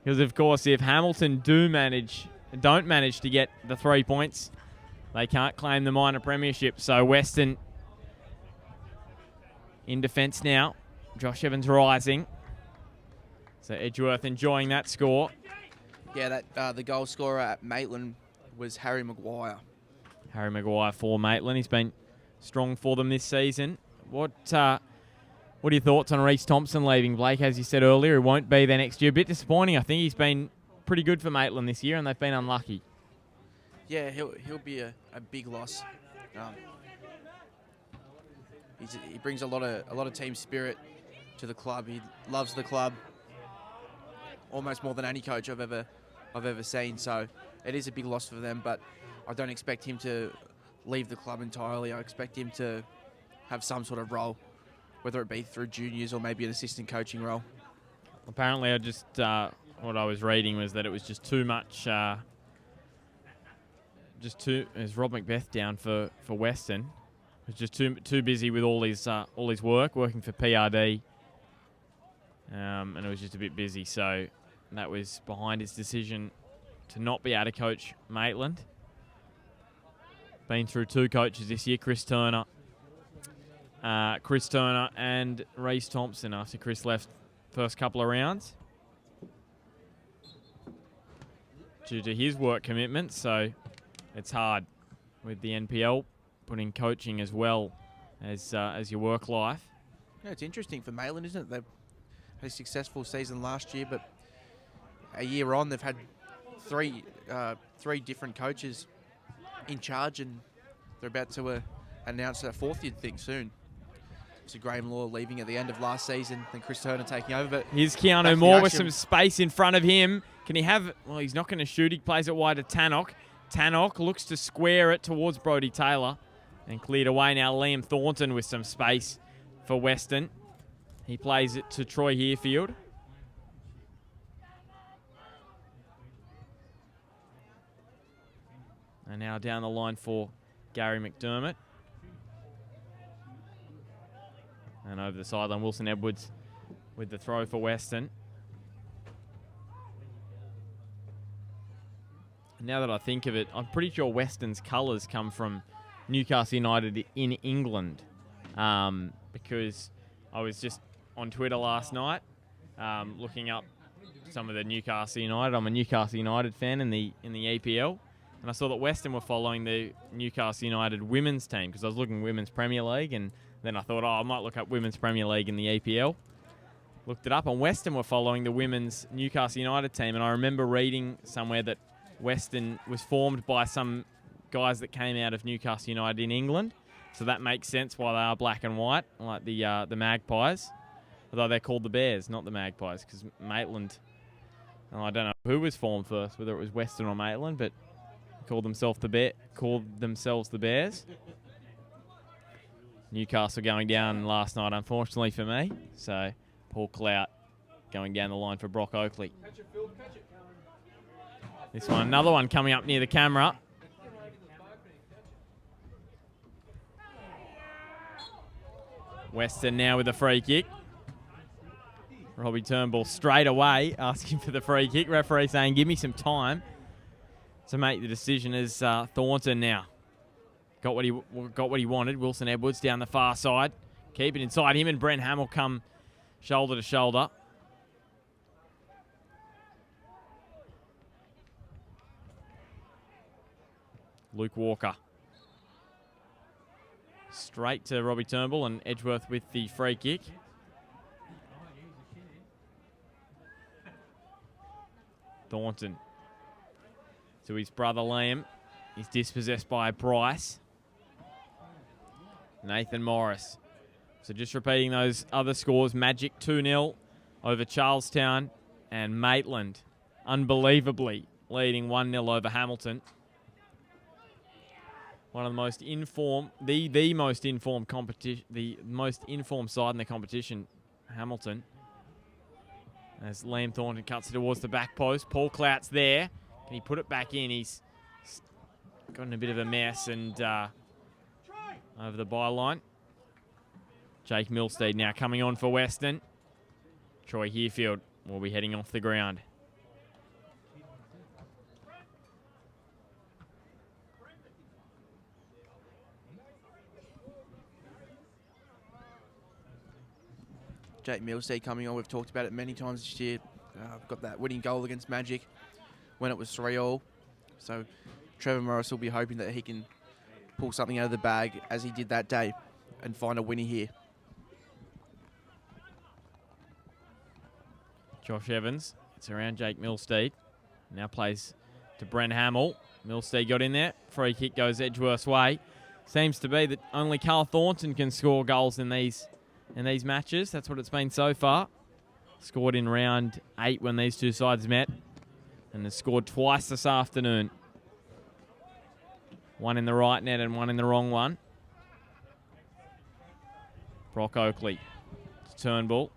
Because, of course, if Hamilton don't manage to get the 3 points, they can't claim the minor premiership. So Weston in defence now. Josh Evans rising. So Edgeworth enjoying that score. Yeah, the goal scorer at Maitland was Harry Maguire. Harry Maguire for Maitland. He's been strong for them this season. What are your thoughts on Reece Thompson leaving, Blake? As you said earlier, he won't be there next year. A bit disappointing. I think he's been pretty good for Maitland this year, and they've been unlucky. Yeah, he'll be a big loss. He brings a lot of team spirit to the club. He loves the club almost more than any coach I've ever seen. So it is a big loss for them, but I don't expect him to leave the club entirely. I expect him to have some sort of role, whether it be through juniors or maybe an assistant coaching role. Apparently, what I was reading was that it was just too much. Is Rob Macbeth down for Weston? Was just too busy with all his work, working for PRD, and it was just a bit busy. So that was behind his decision to not be able to coach Maitland. Been through 2 coaches this year, Chris Turner and Reece Thompson after Chris left first couple of rounds due to his work commitments. So it's hard with the NPL, putting coaching as well as your work life. Yeah, it's interesting for Maitland, isn't it? They had a successful season last year, but a year on, they've had three different coaches in charge, and they're about to announce a 4th, you'd think, soon. So Graham Law leaving at the end of last season, then Chris Turner taking over. But here's Keanu Moore with some space in front of him. Can he have... Well, he's not going to shoot. He plays it wide to Tannock. Tannock looks to square it towards Brodie Taylor. And cleared away now. Liam Thornton with some space for Weston. He plays it to Troy Herefield. And now down the line for Gary McDermott. And over the sideline, Wilson Edwards with the throw for Weston. Now that I think of it, I'm pretty sure Weston's colours come from Newcastle United in England, because I was just on Twitter last night looking up some of the Newcastle United. I'm a Newcastle United fan in the EPL, and I saw that Weston were following the Newcastle United women's team because I was looking Women's Premier League, and then I thought, I might look up Women's Premier League in the EPL. Looked it up, and Weston were following the women's Newcastle United team, and I remember reading somewhere that Weston was formed by some guys that came out of Newcastle United in England, so that makes sense why they are black and white, like the Magpies, although they're called the Bears, not the Magpies, because Maitland, I don't know who was formed first, whether it was Weston or Maitland, but called themselves the Bears. Newcastle going down last night, unfortunately for me, so Paul Clout going down the line for Brock Oakley. This one, another one coming up near the camera. Weston now with a free kick. Robbie Turnbull straight away asking for the free kick. Referee saying, give me some time to make the decision as Thornton now got what he wanted. Wilson Edwards down the far side. Keep it inside him, and Brent Hamill come shoulder to shoulder. Luke Walker. Straight to Robbie Turnbull, and Edgeworth with the free kick. Thornton to his brother Liam. He's dispossessed by Bryce. Nathan Morris. So just repeating those other scores. Magic 2-0 over Charlestown, and Maitland unbelievably leading 1-0 over Hamilton. One of the most informed, the most informed competition, the most informed side in the competition, Hamilton. As Liam Thornton cuts it towards the back post. Paul Clout's there. Can he put it back in? He's got in a bit of a mess, and over the byline. Jake Milstead now coming on for Weston. Troy Herefield will be heading off the ground. Jake Milstead coming on. We've talked about it many times this year. Got that winning goal against Magic when it was 3-3. So Trevor Morris will be hoping that he can pull something out of the bag as he did that day and find a winner here. Josh Evans, it's around Jake Milstead. Now plays to Brent Hamill. Milstead got in there. Free kick goes Edgeworth's way. Seems to be that only Carl Thornton can score goals in these matches. That's what it's been so far. Scored in round 8 when these two sides met, and has scored twice this afternoon. One in the right net and one in the wrong one. Brock Oakley to Turnbull.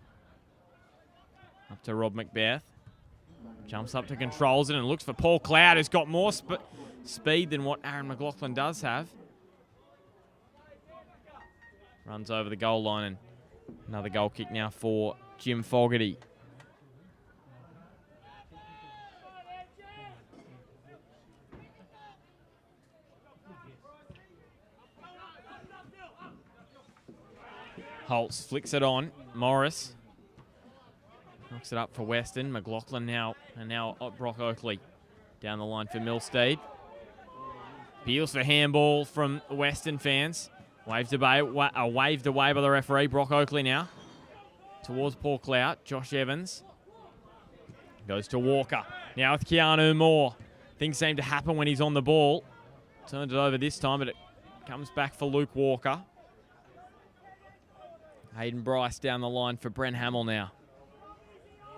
Up to Rob Macbeth. Jumps up to controls it and looks for Paul Clout, who's got more speed than what Aaron McLaughlin does have. Runs over the goal line, and another goal kick now for Jim Fogarty. Holtz flicks it on. Morris knocks it up for Weston. McLaughlin now, and now Brock Oakley down the line for Milstead. Appeals for handball from Western fans. Waved away by the referee. Brock Oakley now towards Paul Clout. Josh Evans goes to Walker. Now with Keanu Moore. Things seem to happen when he's on the ball. Turned it over this time, but it comes back for Luke Walker. Hayden Bryce down the line for Brent Hamill now.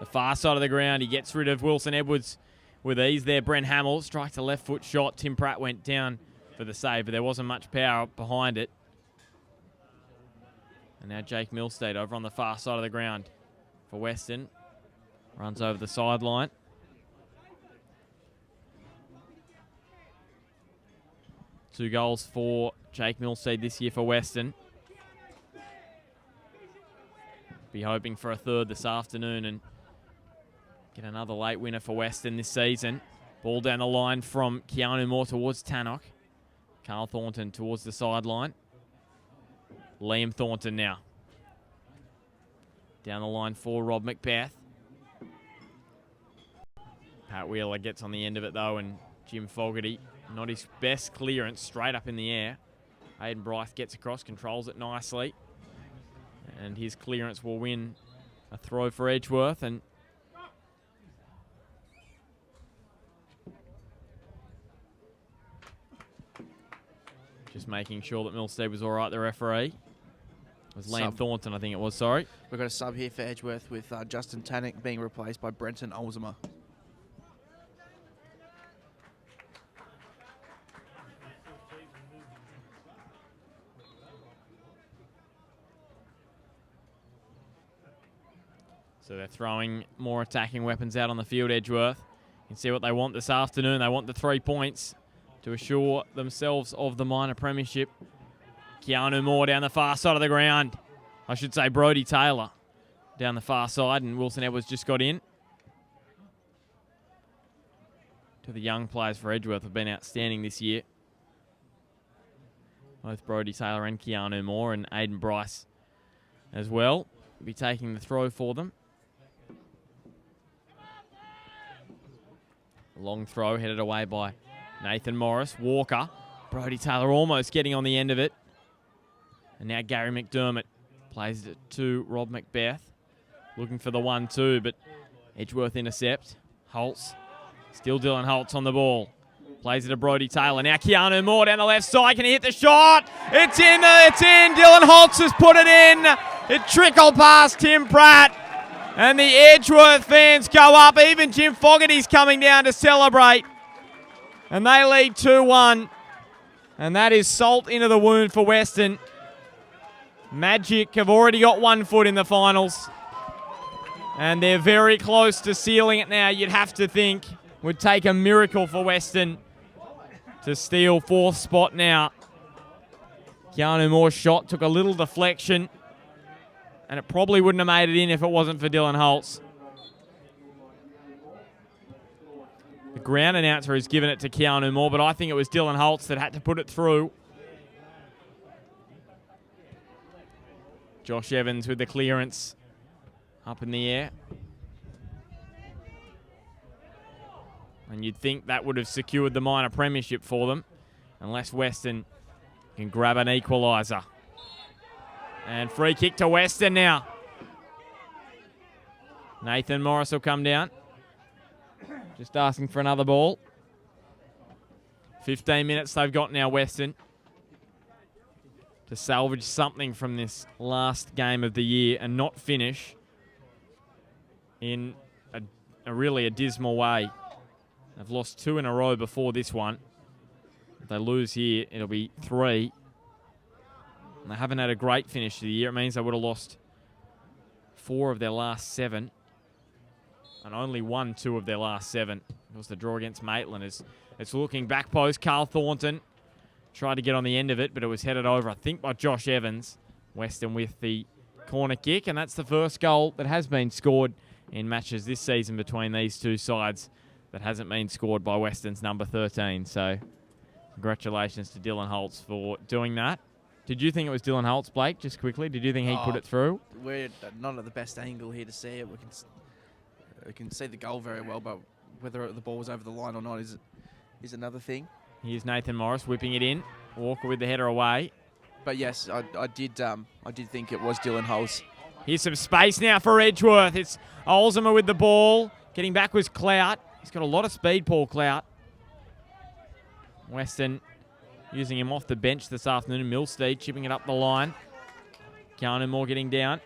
The far side of the ground, he gets rid of Wilson Edwards with ease there. Brent Hamill strikes a left foot shot. Tim Pratt went down for the save, but there wasn't much power behind it. And now Jake Milstead over on the far side of the ground for Weston. Runs over the sideline. Two goals for Jake Milstead this year for Weston. Be hoping for a third this afternoon and get another late winner for Weston this season. Ball down the line from Keanu Moore towards Tannock. Carl Thornton towards the sideline. Liam Thornton now. Down the line for Rob Macbeth. Pat Wheeler gets on the end of it though, and Jim Fogarty, not his best clearance, straight up in the air. Hayden Bryce gets across, controls it nicely. And his clearance will win a throw for Edgeworth. And just making sure that Milstead was all right, the referee. It was Liam Thornton, I think it was, sorry. We've got a sub here for Edgeworth with Justin Tannock being replaced by Brenton Olzema. So they're throwing more attacking weapons out on the field, Edgeworth. You can see what they want this afternoon. They want the 3 points to assure themselves of the minor premiership. Keanu Moore down the far side of the ground. I should say Brodie Taylor down the far side, and Wilson Edwards just got in. To the young players for Edgeworth have been outstanding this year. Both Brodie Taylor and Keanu Moore, and Aiden Bryce as well will be taking the throw for them. Long throw headed away by Nathan Morris. Walker. Brodie Taylor almost getting on the end of it. And now Gary McDermott plays it to Rob Macbeth. Looking for the 1-2, but Edgeworth intercept. Holtz. Still Dylan Holtz on the ball. Plays it to Brodie Taylor. Now Keanu Moore down the left side. Can he hit the shot? It's in there. It's in. Dylan Holtz has put it in. It trickled past Tim Pratt. And the Edgeworth fans go up. Even Jim Fogarty's coming down to celebrate. And they lead 2-1. And that is salt into the wound for Weston. Magic have already got 1 foot in the finals. And they're very close to sealing it now. You'd have to think would take a miracle for Weston to steal 4th spot now. Keanu Moore's shot took a little deflection, and it probably wouldn't have made it in if it wasn't for Dylan Holtz. The ground announcer has given it to Keanu Moore, but I think it was Dylan Holtz that had to put it through. Josh Evans with the clearance up in the air. And you'd think that would have secured the minor premiership for them, unless Weston can grab an equaliser. And free kick to Weston now. Nathan Morris will come down. Just asking for another ball. 15 minutes they've got now, Weston, to salvage something from this last game of the year and not finish in a really dismal way. They've lost 2 in a row before this one. If they lose here, it'll be 3. And they haven't had a great finish to the year. It means they would have lost 4 of their last 7. And only won 2 of their last 7. It was the draw against Maitland. It's looking back post. Carl Thornton tried to get on the end of it, but it was headed over, I think, by Josh Evans. Weston with the corner kick. And that's the first goal that has been scored in matches this season between these two sides that hasn't been scored by Weston's number 13. So congratulations to Dylan Holtz for doing that. Did you think it was Dylan Holtz, Blake, just quickly? Did you think he put it through? We're not at the best angle here to see it. We can see the goal very well, but whether the ball was over the line or not is another thing. Here's Nathan Morris whipping it in. Walker with the header away. But yes, I did think it was Dylan Holtz. Here's some space now for Edgeworth. It's Olzema with the ball. Getting back was Clout. He's got a lot of speed, Paul Clout. Weston using him off the bench this afternoon. Milstead chipping it up the line. Keanu Moore getting down.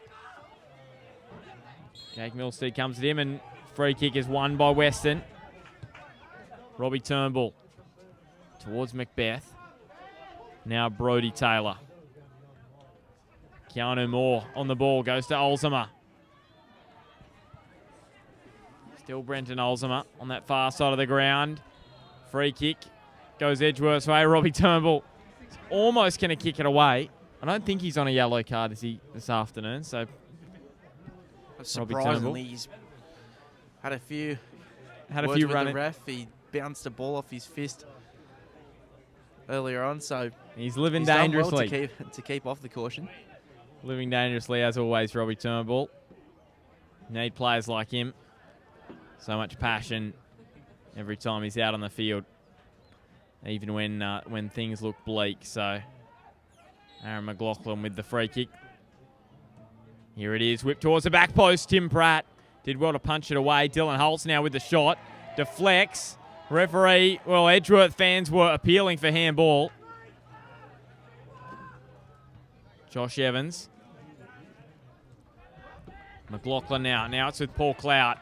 Jake Milstead comes at him, and free kick is won by Weston. Robbie Turnbull towards Macbeth. Now Brodie Taylor. Keanu Moore on the ball, goes to Olzema. Still Brenton Olzema on that far side of the ground. Free kick goes Edgeworth's way. Robbie Turnbull is almost going to kick it away. I don't think he's on a yellow card this afternoon, so surprisingly, he's had a few words with the ref. He bounced the ball off his fist earlier on, so he's living dangerously. Done well to keep off the caution. Living dangerously as always, Robbie Turnbull. Need players like him. So much passion every time he's out on the field, even when things look bleak. So Aaron McLaughlin with the free kick. Here it is, whipped towards the back post. Tim Pratt did well to punch it away. Dylan Holtz now with the shot. Deflects. Referee, well, Edgeworth fans were appealing for handball. Josh Evans. McLaughlin now. Now it's with Paul Clout.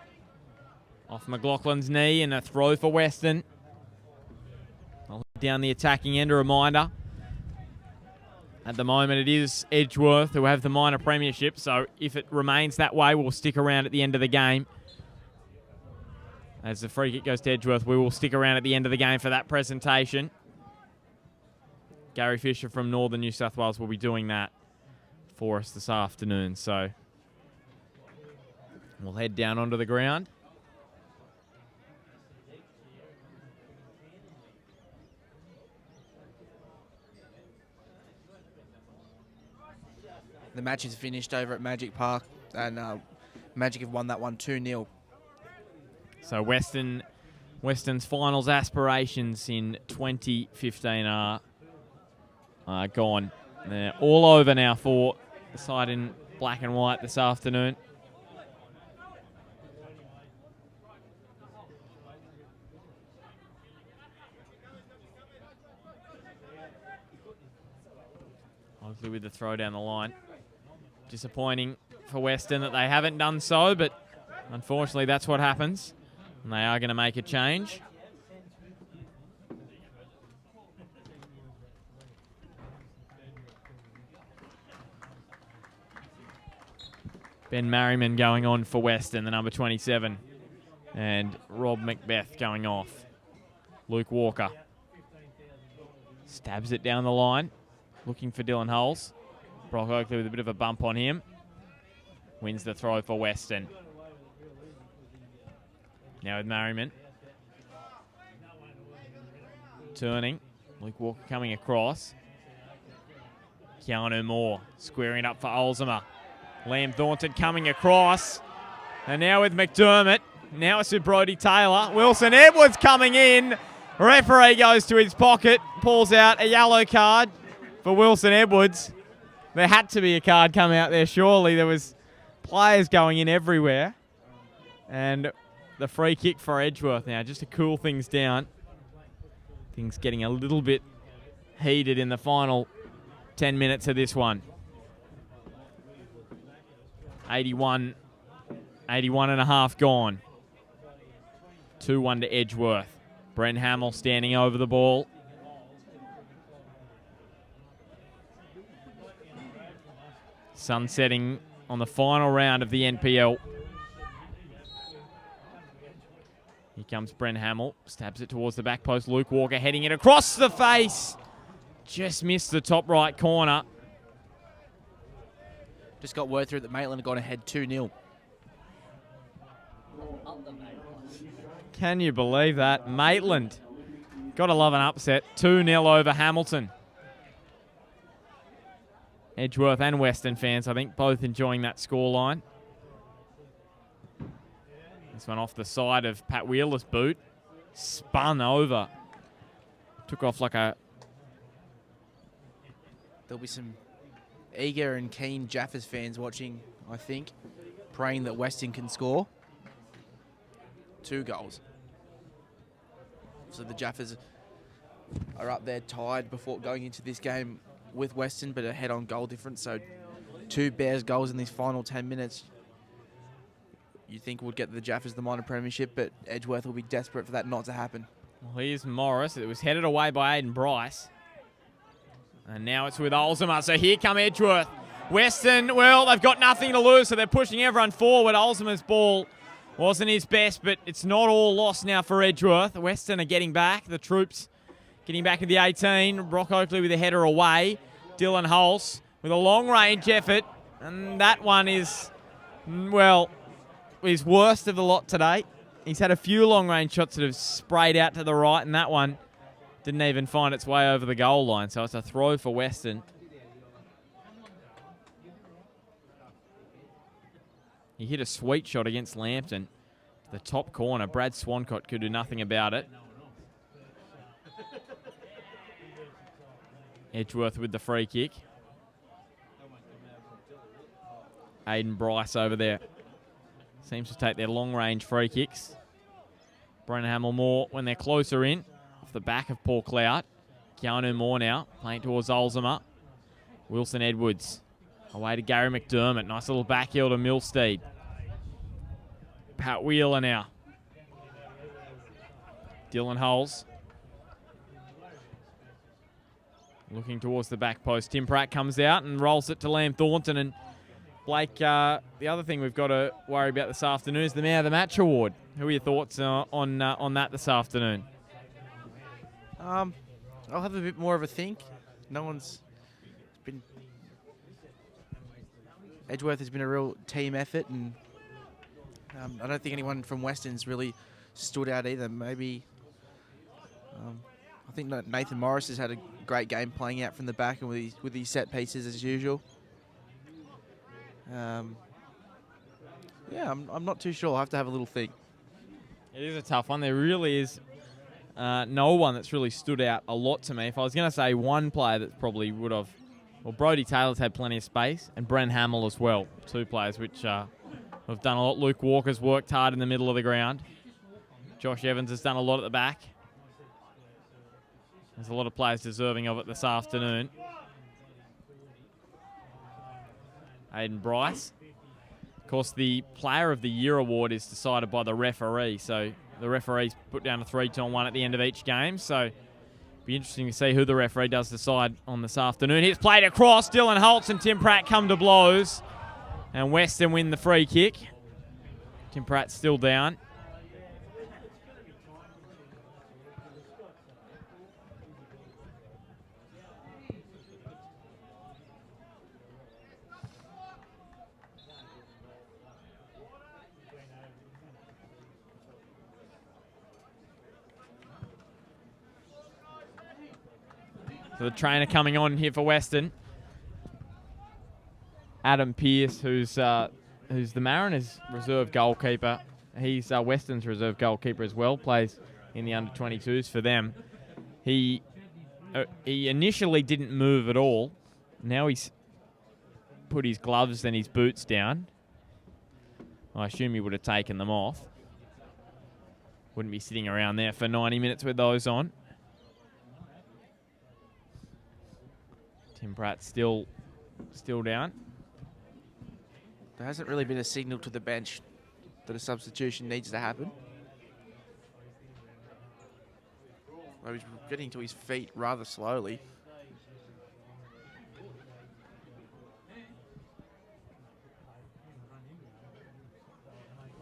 Off McLaughlin's knee and a throw for Weston. I'll head down the attacking end. A reminder. At the moment, it is Edgeworth who have the minor premiership, so if it remains that way, we'll stick around at the end of the game. As the free kick goes to Edgeworth, we will stick around at the end of the game for that presentation. Gary Fisher from Northern New South Wales will be doing that for us this afternoon. So we'll head down onto the ground. The match is finished over at Magic Park, and Magic have won that one 2-0. So Weston's finals aspirations in 2015 are gone. They're all over now for the side in black and white this afternoon. Hopefully with the throw down the line. Disappointing for Weston that they haven't done so, but unfortunately that's what happens. And they are going to make a change. Ben Merriman going on for Weston, the number 27. And Rob Macbeth going off. Luke Walker stabs it down the line, looking for Dylan Hulse. Brock Oakley with a bit of a bump on him. Wins the throw for Weston. Now with Merriman. Turning. Luke Walker coming across. Keanu Moore squaring up for Olsema. Liam Thornton coming across. And now with McDermott. Now it's with Brodie Taylor. Wilson Edwards coming in. Referee goes to his pocket. Pulls out a yellow card for Wilson Edwards. There had to be a card come out there, surely. There was players going in everywhere. And the free kick for Edgeworth now, just to cool things down. Things getting a little bit heated in the final 10 minutes of this one. 81 and a half gone. 2-1 to Edgeworth. Brent Hamill standing over the ball. Sun setting on the final round of the NPL. Here comes Brent Hamill. Stabs it towards the back post. Luke Walker heading it across the face. Just missed the top right corner. Just got word through that Maitland had gone ahead 2-0. Can you believe that? Maitland. Gotta love an upset. 2-0 over Hamilton. Edgeworth and Weston fans, I think, both enjoying that scoreline. This one off the side of Pat Wheeler's boot. Spun over. Took off like a... There'll be some eager and keen Jaffers fans watching, I think, praying that Weston can score. 2 goals. So the Jaffers are up there tied before going into this game with Weston, but ahead on goal difference. So 2 Bears goals in these final 10 minutes. You think would get the Jaffers the minor premiership, but Edgeworth will be desperate for that not to happen. Well, here's Morris. It was headed away by Aiden Bryce. And now it's with Olsema. So here come Edgeworth. Weston, well, they've got nothing to lose, so they're pushing everyone forward. Olsema's ball wasn't his best, but it's not all lost now for Edgeworth. Weston are getting back. The troops getting back to the 18. Brock Oakley with a header away. Dylan Hulse with a long-range effort. And that one is, well, his worst of the lot today. He's had a few long-range shots that have sprayed out to the right, and that one didn't even find its way over the goal line. So it's a throw for Weston. He hit a sweet shot against Lambton. The top corner. Brad Swancott could do nothing about it. Edgeworth with the free kick. Aiden Bryce over there. Seems to take their long-range free kicks. Brennan Hamill Moore when they're closer in. Off the back of Paul Clout. Keanu Moore now. Playing towards Olsema. Wilson Edwards. Away to Gary McDermott. Nice little back heel to Milstead. Pat Wheeler now. Dylan Hulse. Looking towards the back post. Tim Pratt comes out and rolls it to Liam Thornton. And Blake, the other thing we've got to worry about this afternoon is the Man of the Match award. Who are your thoughts on that this afternoon? I'll have a bit more of a think. No one's been Edgeworth has been a real team effort, and I don't think anyone from Weston's really stood out either. Maybe I think that Nathan Morris has had a great game playing out from the back and with his set pieces as usual. Yeah, I'm not too sure. I'll have to have a little think. It is a tough one. There really is no one that's really stood out a lot to me. If I was going to say one player that probably would have, well, Brodie Taylor's had plenty of space, and Bren Hamill as well. Two players which have done a lot. Luke Walker's worked hard in the middle of the ground. Josh Evans has done a lot at the back. There's a lot of players deserving of it this afternoon. Aiden Bryce. Of course, the Player of the Year award is decided by the referee, so the referees put down a 3-2-1 at the end of each game, so it'll be interesting to see who the referee does decide on this afternoon. Here's played across. Dylan Holtz and Tim Pratt come to blows, and Weston win the free kick. Tim Pratt's still down. So the trainer coming on here for Weston. Adam Pearce, who's the Mariners' reserve goalkeeper. He's Weston's reserve goalkeeper as well, plays in the under-22s for them. He initially didn't move at all. Now he's put his gloves and his boots down. I assume he would have taken them off. Wouldn't be sitting around there for 90 minutes with those on. Tim Pratt still down. There hasn't really been a signal to the bench that a substitution needs to happen. Well, he's getting to his feet rather slowly.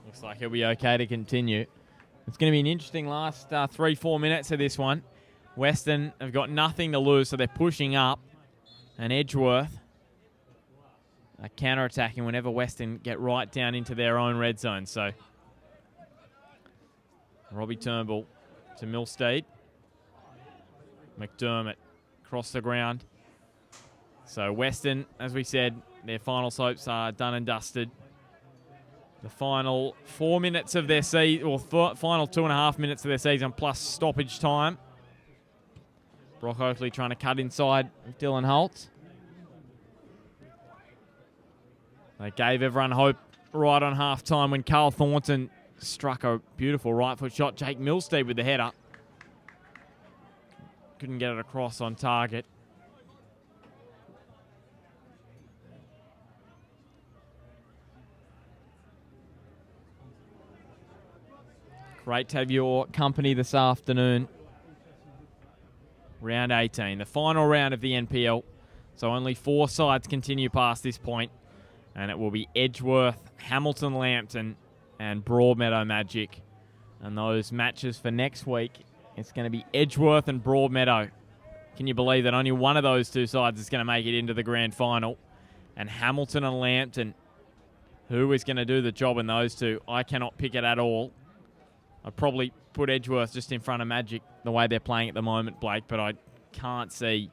Looks like he'll be okay to continue. It's going to be an interesting last 3-4 minutes of this one. Weston have got nothing to lose, so they're pushing up. And Edgeworth are counter-attacking whenever Weston get right down into their own red zone. So Robbie Turnbull to Milstead. McDermott across the ground. So Weston, as we said, their final hopes are done and dusted. The final 4 minutes of their season, or final 2.5 minutes of their season plus stoppage time. Brock Oakley trying to cut inside with Dylan Holtz. They gave everyone hope right on half-time when Carl Thornton struck a beautiful right-foot shot. Jake Milstead with the header. Couldn't get it across on target. Great to have your company this afternoon. Round 18, the final round of the NPL. So only 4 sides continue past this point. And it will be Edgeworth, Hamilton Lambton, and Broadmeadow Magic. And those matches for next week, it's going to be Edgeworth and Broadmeadow. Can you believe that only one of those two sides is going to make it into the grand final? And Hamilton and Lambton, who is going to do the job in those two? I cannot pick it at all. I'd probably put Edgeworth just in front of Magic the way they're playing at the moment, Blake, but I can't see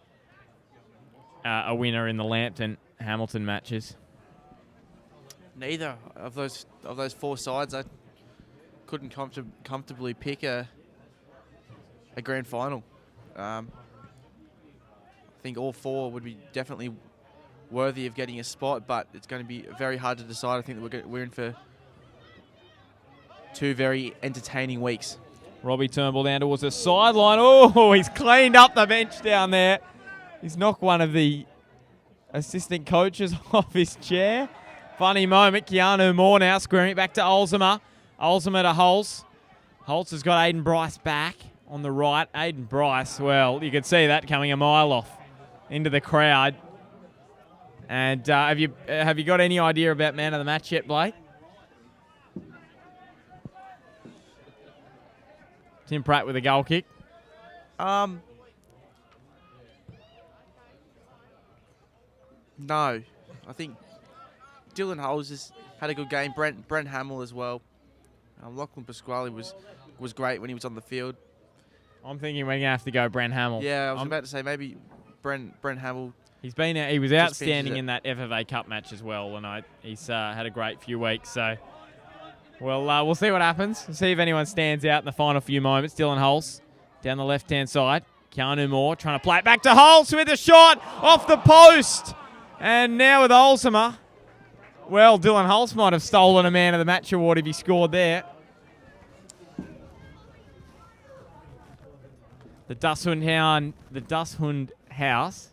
a winner in the Lambton-Hamilton matches. Neither of those 4 sides, I couldn't comfortably pick a grand final. I think all 4 would be definitely worthy of getting a spot, but it's going to be very hard to decide. I think that we're in for 2 very entertaining weeks. Robbie Turnbull down towards the sideline. Oh, he's cleaned up the bench down there. He's knocked one of the assistant coaches off his chair. Funny moment. Keanu Moore now squaring it back to Olzema. Olzema to Holtz. Holtz has got Aiden Bryce back on the right. Aiden Bryce, well, you could see that coming a mile off into the crowd. And have you got any idea about man of the match yet, Blake? Tim Pratt with a goal kick. No. I think Dylan Holes has had a good game. Brent Hamill as well. Lachlan Pasquale was great when he was on the field. I'm thinking we're going to have to go Brent Hamill. Yeah, I was about to say maybe Brent Hamill. He was outstanding in that FFA Cup match as well, and he's had a great few weeks. So we'll see what happens. We'll see if anyone stands out in the final few moments. Dylan Holtz down the left-hand side. Keanu Moore trying to play it back to Holtz with a shot off the post. And now with Olsema. Well, Dylan Holtz might have stolen a Man of the Match award if he scored there. The Dachshund House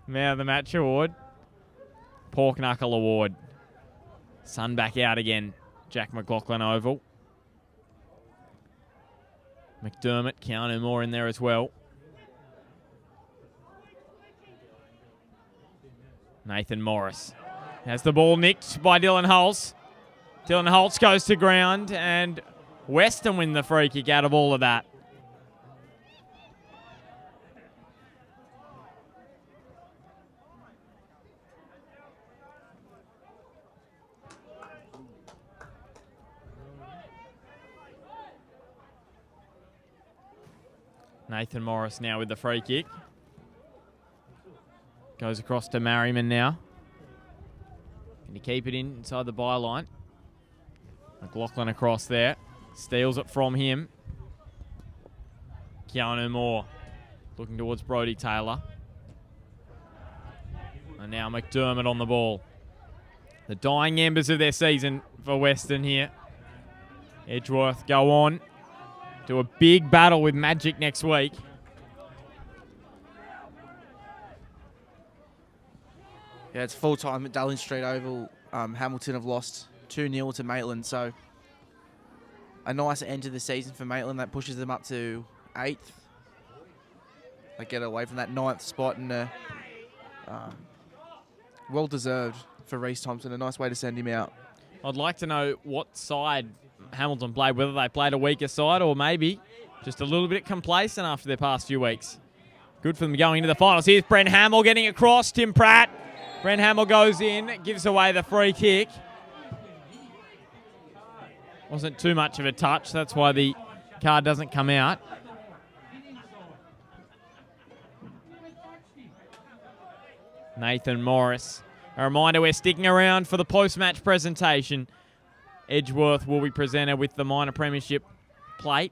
Man of the Match award. Pork Knuckle award. Sun back out again. Jack McLaughlin Oval. McDermott, Keanu Moore in there as well. Nathan Morris has the ball nicked by Dylan Holtz. Dylan Holtz goes to ground, and Weston win the free kick out of all of that. Nathan Morris now with the free kick. Goes across to Merriman now. Can he keep it inside the byline? McLaughlin across there. Steals it from him. Keanu Moore looking towards Brodie Taylor. And now McDermott on the ball. The dying embers of their season for Weston here. Edgeworth go on. Do a big battle with Magic next week. Yeah, it's full time at Dallin Street Oval. Hamilton have lost 2-0 to Maitland, so a nice end to the season for Maitland. That pushes them up to 8th. They get away from that 9th spot, and well deserved for Reece Thompson. A nice way to send him out. I'd like to know what side Hamilton played, whether they played a weaker side or maybe just a little bit complacent after their past few weeks. Good for them going into the finals. Here's Brent Hamill getting across. Tim Pratt. Brent Hamill goes in, gives away the free kick. Wasn't too much of a touch. That's why the card doesn't come out. Nathan Morris. A reminder, we're sticking around for the post-match presentation. Edgeworth will be presented with the minor premiership plate.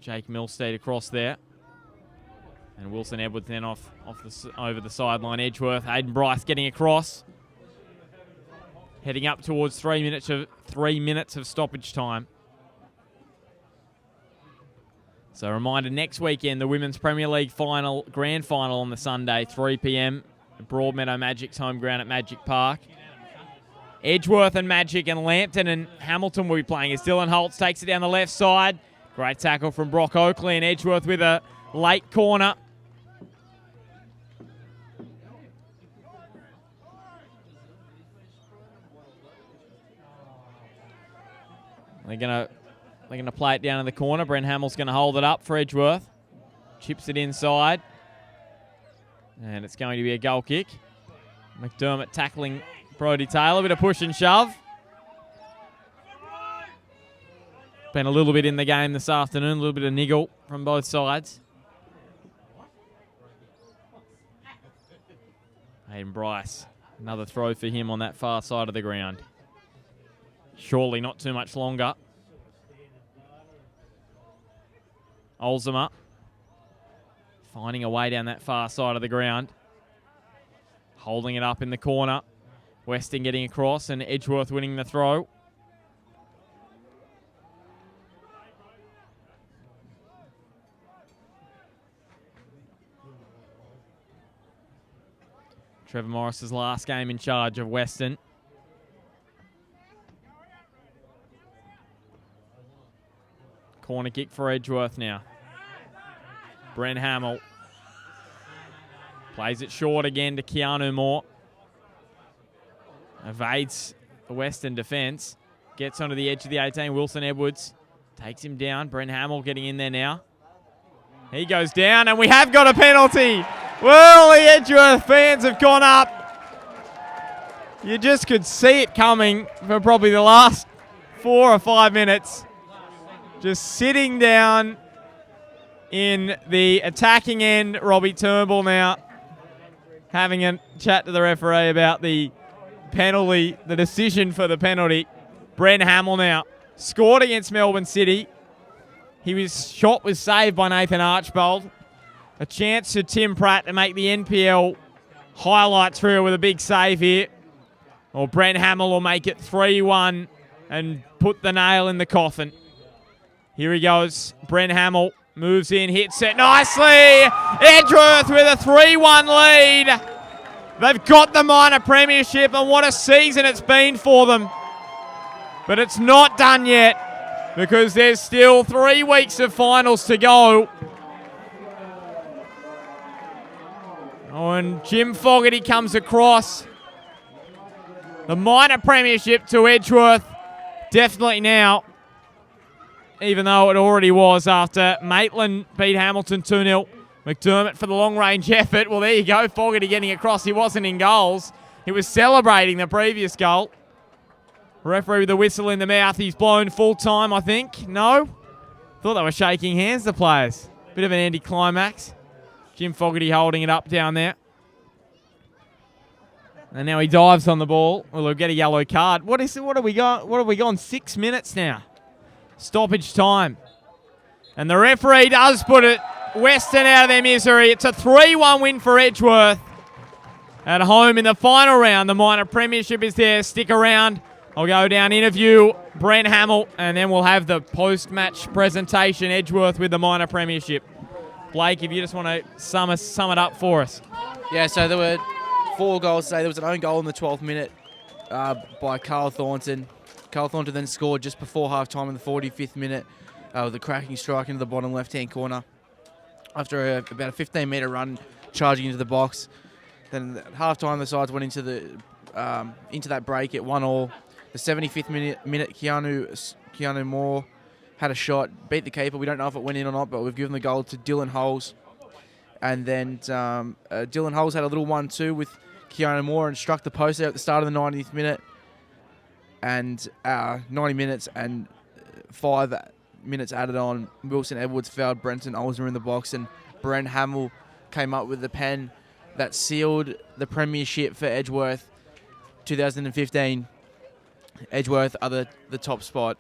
Jake Milstead across there. And Wilson Edwards then over the sideline. Edgeworth, Aiden Bryce getting across. Heading up towards 3 minutes of stoppage time. So a reminder, next weekend, the Women's Premier League grand final on the Sunday, 3 p.m. Broadmeadow Magic's home ground at Magic Park. Edgeworth and Magic and Lambton and Hamilton will be playing as Dylan Holtz takes it down the left side. Great tackle from Brock Oakley, and Edgeworth with a late corner. They're gonna play it down in the corner. Brent Hamill's gonna hold it up for Edgeworth. Chips it inside. And it's going to be a goal kick. McDermott tackling Brodie Taylor. Bit of push and shove. Been a little bit in the game this afternoon. A little bit of niggle from both sides. Aiden Bryce. Another throw for him on that far side of the ground. Surely not too much longer. Olsema finding a way down that far side of the ground. Holding it up in the corner. Weston getting across and Edgeworth winning the throw. Trevor Morris's last game in charge of Weston. Corner kick for Edgeworth now. Brent Hamill plays it short again to Keanu Moore. Evades the Western defence. Gets onto the edge of the 18. Wilson Edwards takes him down. Brent Hamill getting in there now. He goes down, and we have got a penalty. Well, the Edgeworth fans have gone up You just could see it coming for probably the last 4 or 5 minutes. Just sitting down in the attacking end, Robbie Turnbull now having a chat to the referee about the penalty, the decision for the penalty. Brent Hamill now scored against Melbourne City. Shot was saved by Nathan Archbold. A chance for Tim Pratt to make the NPL highlights reel with a big save here. Or Brent Hamill will make it 3-1 and put the nail in the coffin. Here he goes. Brent Hamill moves in, hits it nicely. Edgeworth with a 3-1 lead. They've got the minor premiership, and what a season it's been for them. But it's not done yet because there's still 3 weeks of finals to go. Oh, and Jim Fogarty comes across. The minor premiership to Edgeworth, definitely now, even though it already was after Maitland beat Hamilton 2-0. McDermott for the long-range effort. Well, there you go, Fogarty getting across. He wasn't in goals. He was celebrating the previous goal. Referee with the whistle in the mouth. He's blown full time, I think. No? Thought they were shaking hands, the players. Bit of an anticlimax. Jim Fogarty holding it up down there. And now he dives on the ball. Well, he'll get a yellow card. What have we gone? 6 minutes now. Stoppage time. And the referee does put it Weston out of their misery. It's a 3-1 win for Edgeworth. At home in the final round. The minor premiership is there. Stick around. I'll go down, interview Brent Hamill, and then we'll have the post-match presentation, Edgeworth with the minor premiership. Blake, if you just want to sum it up for us. Yeah, so there were 4 goals today. There was an own goal in the 12th minute by Carl Thornton. Carl Thornton then scored just before half-time in the 45th minute with a cracking strike into the bottom left-hand corner after about a 15-metre run charging into the box. Then at half-time, the sides went into that break at 1-1. The 75th minute, Keanu Moore had a shot, beat the keeper. We don't know if it went in or not, but we've given the goal to Dylan Holes. And then Dylan Holes had a little 1-2 with Keanu Moore and struck the post there at the start of the 90th minute. And 90 minutes and 5 minutes added on. Wilson Edwards fouled Brenton Olser in the box, and Brent Hamill came up with the pen that sealed the premiership for Edgeworth 2015. Edgeworth are the top spot.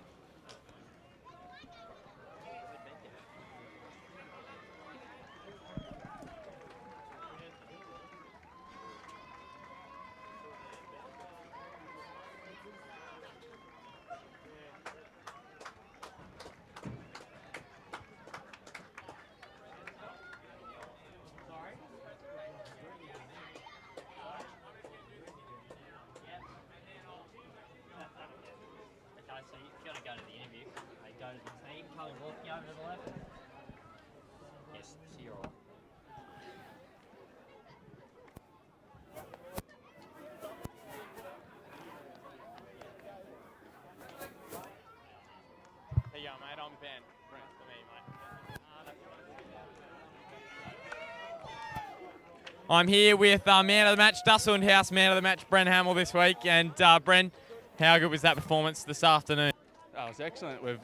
I'm here with man of the match, Dusselund House man of the match, Brent Hamill this week. And Brent, how good was that performance this afternoon? Oh, it was excellent. We've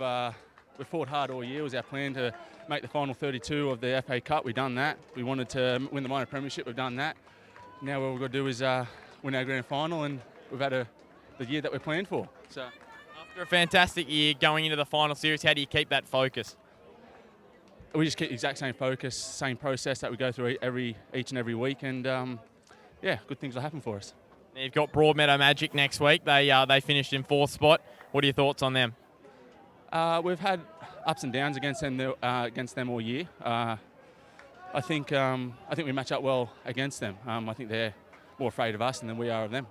fought hard all year. It was our plan to make the final 32 of the FA Cup. We've done that. We wanted to win the minor premiership. We've done that. Now what we've got to do is win our grand final, and we've had the year that we planned for. So, after a fantastic year going into the final series, how do you keep that focus? We just keep the exact same focus, same process that we go through each and every week, and yeah, good things will happen for us. You've got Broadmeadow Magic next week. They finished in 4th spot. What are your thoughts on them? We've had ups and downs against them all year. I think we match up well against them. I think they're more afraid of us than we are of them.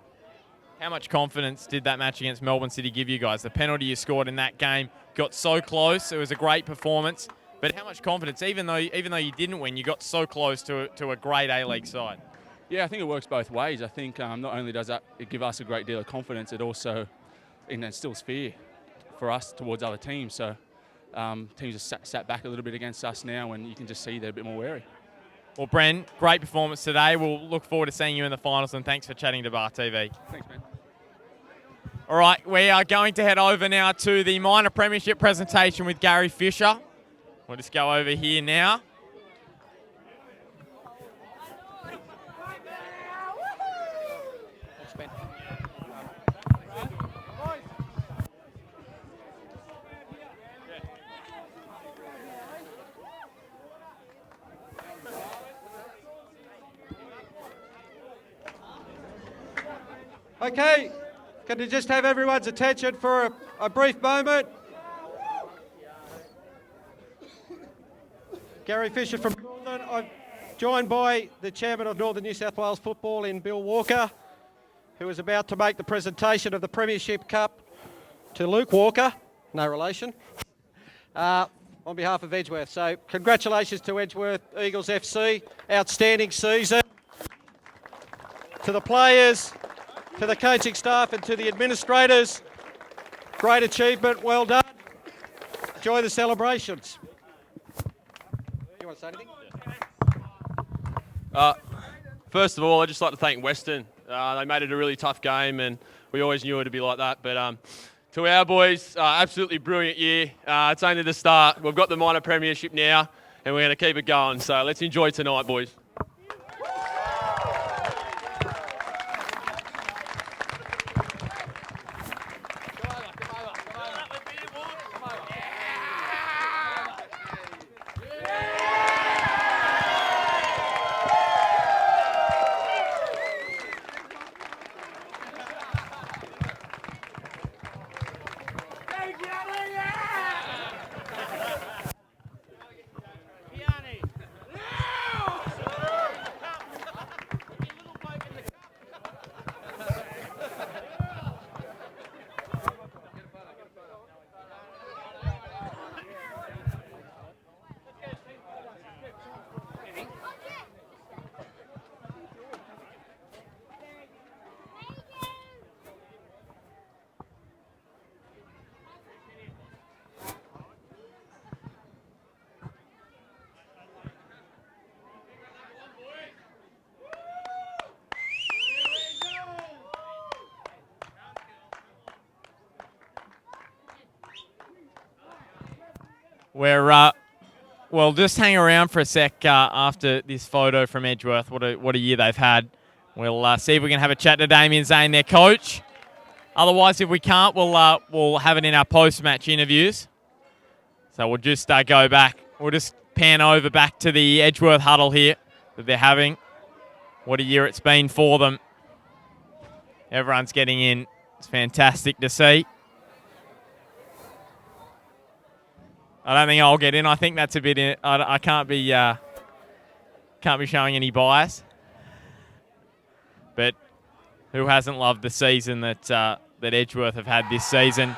How much confidence did that match against Melbourne City give you guys? The penalty you scored in that game got so close. It was a great performance. But how much confidence, even though you didn't win, you got so close to a great A-League side? Yeah, I think it works both ways. I think not only does it give us a great deal of confidence, it also instills fear for us towards other teams. So teams are sat back a little bit against us now, and you can just see they're a bit more wary. Well, Bren, great performance today. We'll look forward to seeing you in the finals, and thanks for chatting to Bar TV. Thanks, man. All right, we are going to head over now to the minor premiership presentation with Gary Fisher. We'll just go over here now. Okay, can you just have everyone's attention for a brief moment? Gary Fisher from Northern. I'm joined by the Chairman of Northern New South Wales Football in Bill Walker, who is about to make the presentation of the Premiership Cup to Luke Walker, no relation, on behalf of Edgeworth. So congratulations to Edgeworth Eagles FC, outstanding season. To the players, to the coaching staff and to the administrators, great achievement, well done. Enjoy the celebrations. You want to say anything? First of all, I'd just like to thank Weston. They made it a really tough game and we always knew it would be like that. But to our boys, absolutely brilliant year. It's only the start. We've got the minor premiership now and we're going to keep it going. So let's enjoy tonight, boys. Well, just hang around for a sec after this photo from Edgeworth. What a year they've had. We'll see if we can have a chat to Damien Zane, their coach. Otherwise, if we can't, we'll have it in our post-match interviews. So we'll just go back. We'll just pan over back to the Edgeworth huddle here that they're having. What a year it's been for them. Everyone's getting in. It's fantastic to see. I don't think I'll get in. I think that's a bit. I can't be showing any bias. But who hasn't loved the season that Edgeworth have had this season?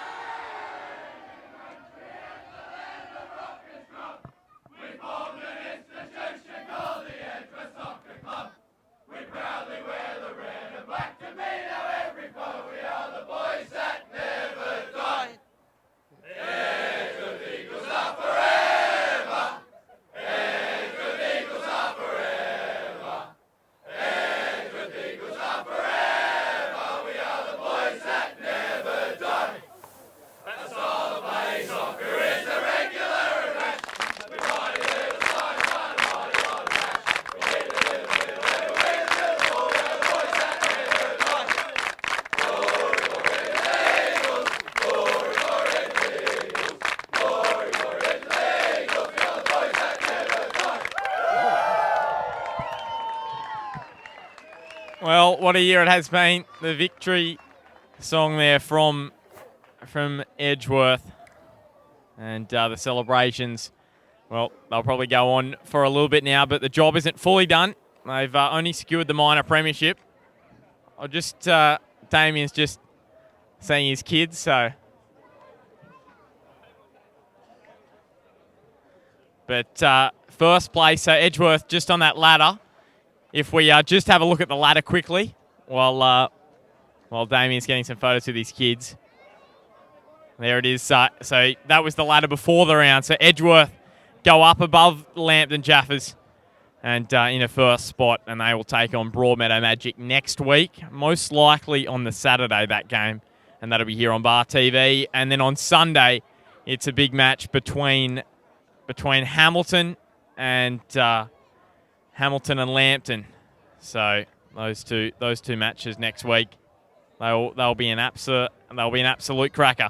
Well, what a year it has been. The victory song there from Edgeworth. And the celebrations, well, they'll probably go on for a little bit now, but the job isn't fully done. They've only secured the minor premiership. Damien's just seeing his kids, so. But first place, so Edgeworth just on that ladder. If we just have a look at the ladder quickly while Damien's getting some photos of these kids. There it is. So that was the ladder before the round. So Edgeworth go up above Lambton Jaffers and in a first spot, and they will take on Broadmeadow Magic next week, most likely on the Saturday, that game. and that'll be here on Bar TV. And then on Sunday, it's a big match between Hamilton and Lambton. So those two matches next week, they'll be an absolute cracker.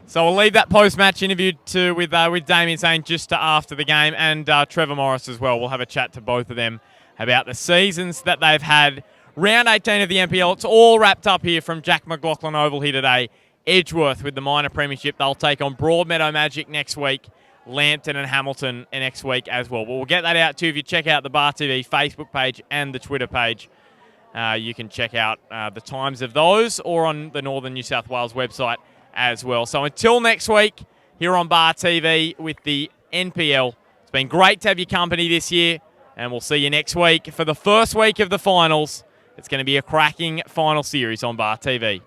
So we'll leave that post-match interview with Damien saying just after the game, and Trevor Morris as well. We'll have a chat to both of them about the seasons that they've had. Round 18 of the NPL, it's all wrapped up here from Jack McLaughlin Oval here today. Edgeworth with the minor premiership. They'll take on Broadmeadow Magic next week, Lambton and Hamilton next week as well. But we'll get that out too if you check out the Bar TV Facebook page and the Twitter page. You can check out the times of those or on the Northern New South Wales website as well. So until next week, here on Bar TV with the NPL, it's been great to have your company this year, and we'll see you next week for the first week of the finals. It's going to be a cracking final series on Bar TV.